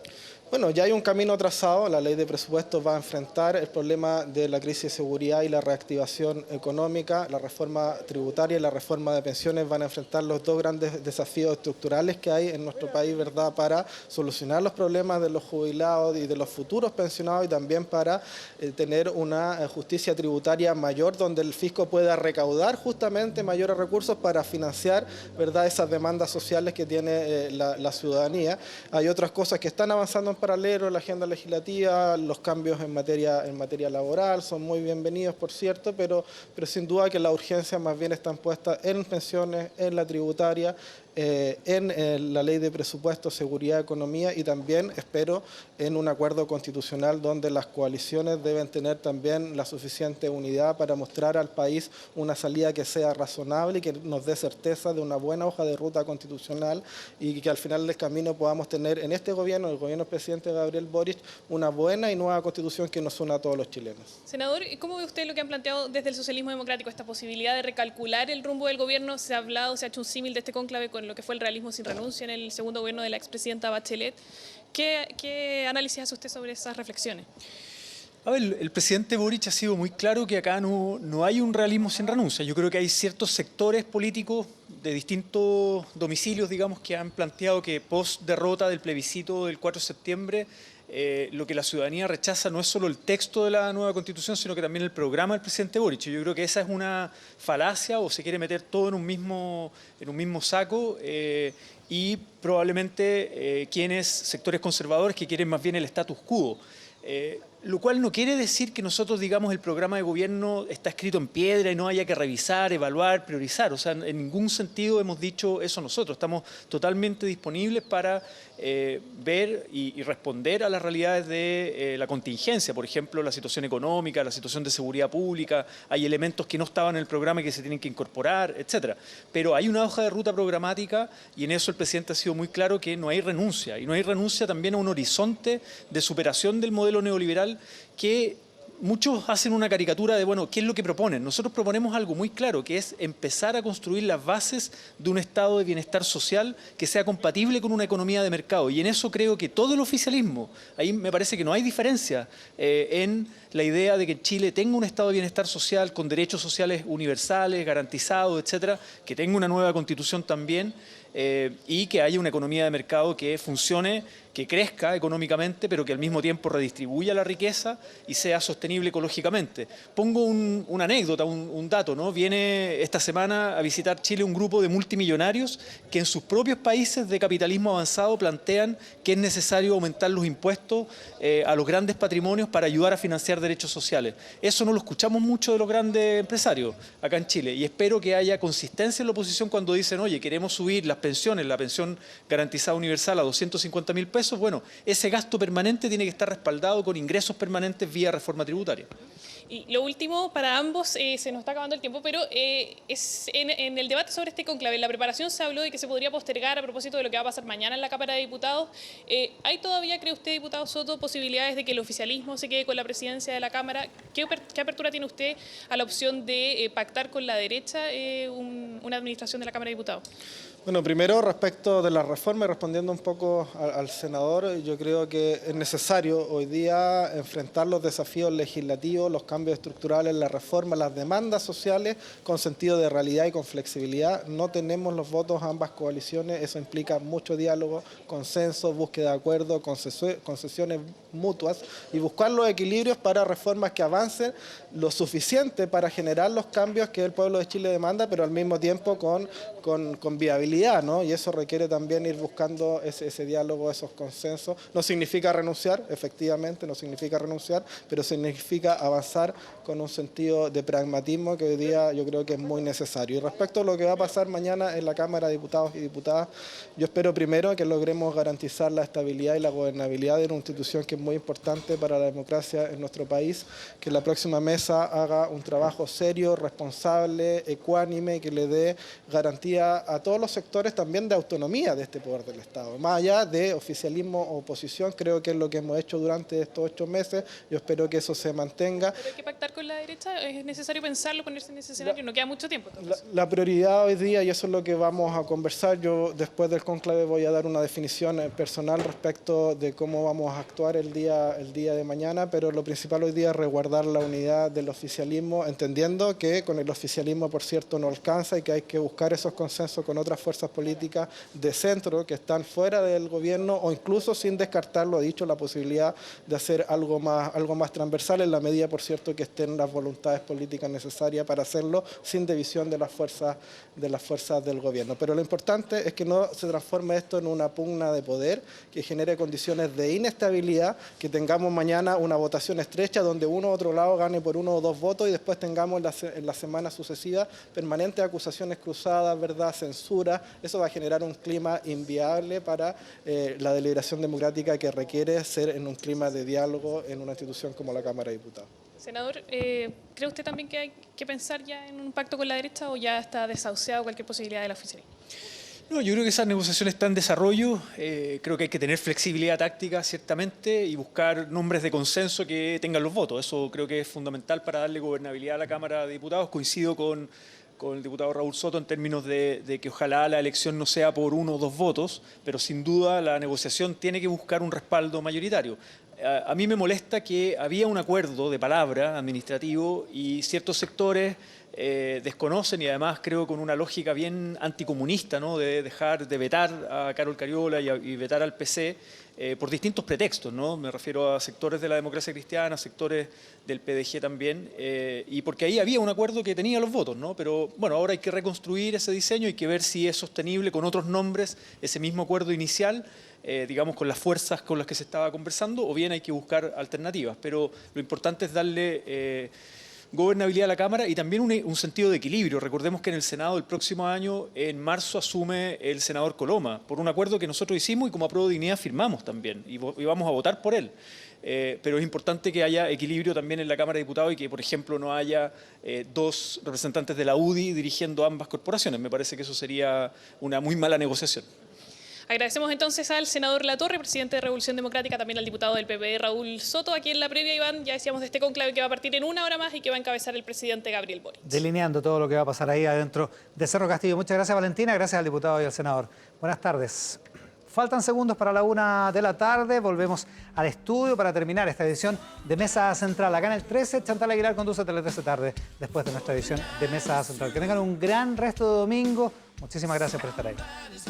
Bueno, ya hay un camino trazado. La ley de presupuestos va a enfrentar el problema de la crisis de seguridad y la reactivación económica. La reforma tributaria y la reforma de pensiones van a enfrentar los dos grandes desafíos estructurales que hay en nuestro país, ¿verdad?, para solucionar los problemas de los jubilados y de los futuros pensionados, y también para tener una justicia tributaria mayor donde el fisco pueda recaudar justamente mayores recursos para financiar, ¿verdad?, esas demandas sociales que tiene la ciudadanía. Hay otras cosas que están avanzando en paralelo, la agenda legislativa, los cambios en materia laboral son muy bienvenidos, por cierto, pero sin duda que las urgencias más bien están puestas en pensiones, en la tributaria, en la ley de presupuesto, seguridad, economía y también espero en un acuerdo constitucional donde las coaliciones deben tener también la suficiente unidad para mostrar al país una salida que sea razonable y que nos dé certeza de una buena hoja de ruta constitucional y que al final del camino podamos tener en este gobierno, el gobierno del presidente Gabriel Boric, una buena y nueva constitución que nos una a todos los chilenos. Senador, ¿cómo ve usted lo que han planteado desde el socialismo democrático, esta posibilidad de recalcular el rumbo del gobierno? Se ha hablado, se ha hecho un símil de este cónclave con lo que fue el realismo sin renuncia en el segundo gobierno de la expresidenta Bachelet. ¿Qué análisis hace usted sobre esas reflexiones? A ver, el presidente Boric ha sido muy claro que acá no hay un realismo sin renuncia. Yo creo que hay ciertos sectores políticos de distintos domicilios, digamos, que han planteado que post derrota del plebiscito del 4 de septiembre, lo que la ciudadanía rechaza no es solo el texto de la nueva Constitución, sino que también el programa del presidente Boric. Yo creo que esa es una falacia o se quiere meter todo en un mismo saco y probablemente sectores conservadores que quieren más bien el status quo. Lo cual no quiere decir que nosotros digamos el programa de gobierno está escrito en piedra y no haya que revisar, evaluar, priorizar. O sea, en ningún sentido hemos dicho eso nosotros. Estamos totalmente disponibles para ver y responder a las realidades de la contingencia. Por ejemplo, la situación económica, la situación de seguridad pública. Hay elementos que no estaban en el programa y que se tienen que incorporar, etcétera. Pero hay una hoja de ruta programática y en eso el presidente ha sido muy claro que no hay renuncia. Y no hay renuncia también a un horizonte de superación del modelo neoliberal que muchos hacen una caricatura de, bueno, ¿qué es lo que proponen? Nosotros proponemos algo muy claro, que es empezar a construir las bases de un estado de bienestar social que sea compatible con una economía de mercado. Y en eso creo que todo el oficialismo, ahí me parece que no hay diferencia en la idea de que Chile tenga un estado de bienestar social con derechos sociales universales, garantizados, etcétera, que tenga una nueva constitución también y que haya una economía de mercado que funcione, que crezca económicamente, pero que al mismo tiempo redistribuya la riqueza y sea sostenible ecológicamente. Pongo una anécdota, un dato, ¿no? Viene esta semana a visitar Chile un grupo de multimillonarios que en sus propios países de capitalismo avanzado plantean que es necesario aumentar los impuestos a los grandes patrimonios para ayudar a financiar derechos sociales. Eso no lo escuchamos mucho de los grandes empresarios acá en Chile y espero que haya consistencia en la oposición cuando dicen, oye, queremos subir las pensiones, la pensión garantizada universal a 250.000 pesos. Bueno, ese gasto permanente tiene que estar respaldado con ingresos permanentes vía reforma tributaria. Y lo último, para ambos, se nos está acabando el tiempo, pero es en el debate sobre este cónclave, en la preparación se habló de que se podría postergar a propósito de lo que va a pasar mañana en la Cámara de Diputados. ¿Hay todavía, cree usted, diputado Soto, posibilidades de que el oficialismo se quede con la presidencia de la Cámara? ¿Qué apertura tiene usted a la opción de pactar con la derecha una administración de la Cámara de Diputados? Bueno, primero respecto de la reforma y respondiendo un poco al senador, yo creo que es necesario hoy día enfrentar los desafíos legislativos, los cambios estructurales, la reforma, las demandas sociales con sentido de realidad y con flexibilidad. No tenemos los votos a ambas coaliciones, eso implica mucho diálogo, consenso, búsqueda de acuerdo, concesiones mutuas y buscar los equilibrios para reformas que avancen lo suficiente para generar los cambios que el pueblo de Chile demanda, pero al mismo tiempo con viabilidad, ¿no? Y eso requiere también ir buscando ese diálogo, esos consensos. No significa renunciar, efectivamente, no significa renunciar, pero significa avanzar con un sentido de pragmatismo que hoy día yo creo que es muy necesario. Y respecto a lo que va a pasar mañana en la Cámara de Diputados y Diputadas, yo espero primero que logremos garantizar la estabilidad y la gobernabilidad de una institución que es muy importante para la democracia en nuestro país, que la próxima mesa haga un trabajo serio, responsable, ecuánime, que le dé garantía a todos los sectores también de autonomía de este poder del Estado. Más allá de oficialismo o oposición, creo que es lo que hemos hecho durante estos 8 meses, yo espero que eso se mantenga. ¿Pero hay que pactar con la derecha? ¿Es necesario pensarlo, ponerse en ese escenario? No queda mucho tiempo. La prioridad hoy día, y eso es lo que vamos a conversar, yo después del cónclave voy a dar una definición personal respecto de cómo vamos a actuar el día de mañana, pero lo principal hoy día es resguardar la unidad del oficialismo, entendiendo que con el oficialismo, por cierto, no alcanza y que hay que buscar esos consensos con otras fuerzas políticas de centro que están fuera del gobierno o incluso sin descartar, lo he dicho, la posibilidad de hacer algo más transversal en la medida, por cierto, que estén las voluntades políticas necesarias para hacerlo sin división de las fuerzas del gobierno. Pero lo importante es que no se transforme esto en una pugna de poder que genere condiciones de inestabilidad, que tengamos mañana una votación estrecha donde uno u otro lado gane por 1 o 2 votos y después tengamos en la semana sucesiva permanentes acusaciones cruzadas, ¿verdad?, censura horas, eso va a generar un clima inviable para la deliberación democrática que requiere ser en un clima de diálogo en una institución como la Cámara de Diputados. Senador, ¿cree usted también que hay que pensar ya en un pacto con la derecha o ya está desahuciado cualquier posibilidad de la oficialidad? No, yo creo que esas negociaciones están en desarrollo. Creo que hay que tener flexibilidad táctica, ciertamente, y buscar nombres de consenso que tengan los votos. Eso creo que es fundamental para darle gobernabilidad a la Cámara de Diputados. Coincido con el diputado Raúl Soto en términos de que ojalá la elección no sea por 1 o 2 votos, pero sin duda la negociación tiene que buscar un respaldo mayoritario. A mí me molesta que había un acuerdo de palabra administrativo y ciertos sectores desconocen, y además creo con una lógica bien anticomunista, ¿no?, de dejar de vetar a Carol Cariola y vetar al PC por distintos pretextos, ¿no? Me refiero a sectores de la democracia cristiana, sectores del PDG también, y porque ahí había un acuerdo que tenía los votos, ¿no? Pero bueno, ahora hay que reconstruir ese diseño, hay que ver si es sostenible con otros nombres ese mismo acuerdo inicial, digamos, con las fuerzas con las que se estaba conversando, o bien hay que buscar alternativas. Pero lo importante es darle gobernabilidad a la Cámara y también un sentido de equilibrio. Recordemos que en el Senado el próximo año, en marzo, asume el senador Coloma, por un acuerdo que nosotros hicimos y como Apruebo Dignidad firmamos también, y vamos a votar por él. Pero es importante que haya equilibrio también en la Cámara de Diputados y que, por ejemplo, no haya 2 representantes de la UDI dirigiendo ambas corporaciones. Me parece que eso sería una muy mala negociación. Agradecemos entonces al senador Latorre, presidente de Revolución Democrática, también al diputado del PPD, Raúl Soto. Aquí en la previa, Iván, ya decíamos de este conclave que va a partir en 1 hora más y que va a encabezar el presidente Gabriel Boric. Delineando todo lo que va a pasar ahí adentro de Cerro Castillo. Muchas gracias, Valentina. Gracias al diputado y al senador. Buenas tardes. Faltan segundos para la 1 de la tarde. Volvemos al estudio para terminar esta edición de Mesa Central. Acá en el 13, Chantal Aguilar conduce Tele 13 tarde después de nuestra edición de Mesa Central. Que tengan un gran resto de domingo. Muchísimas gracias por estar ahí.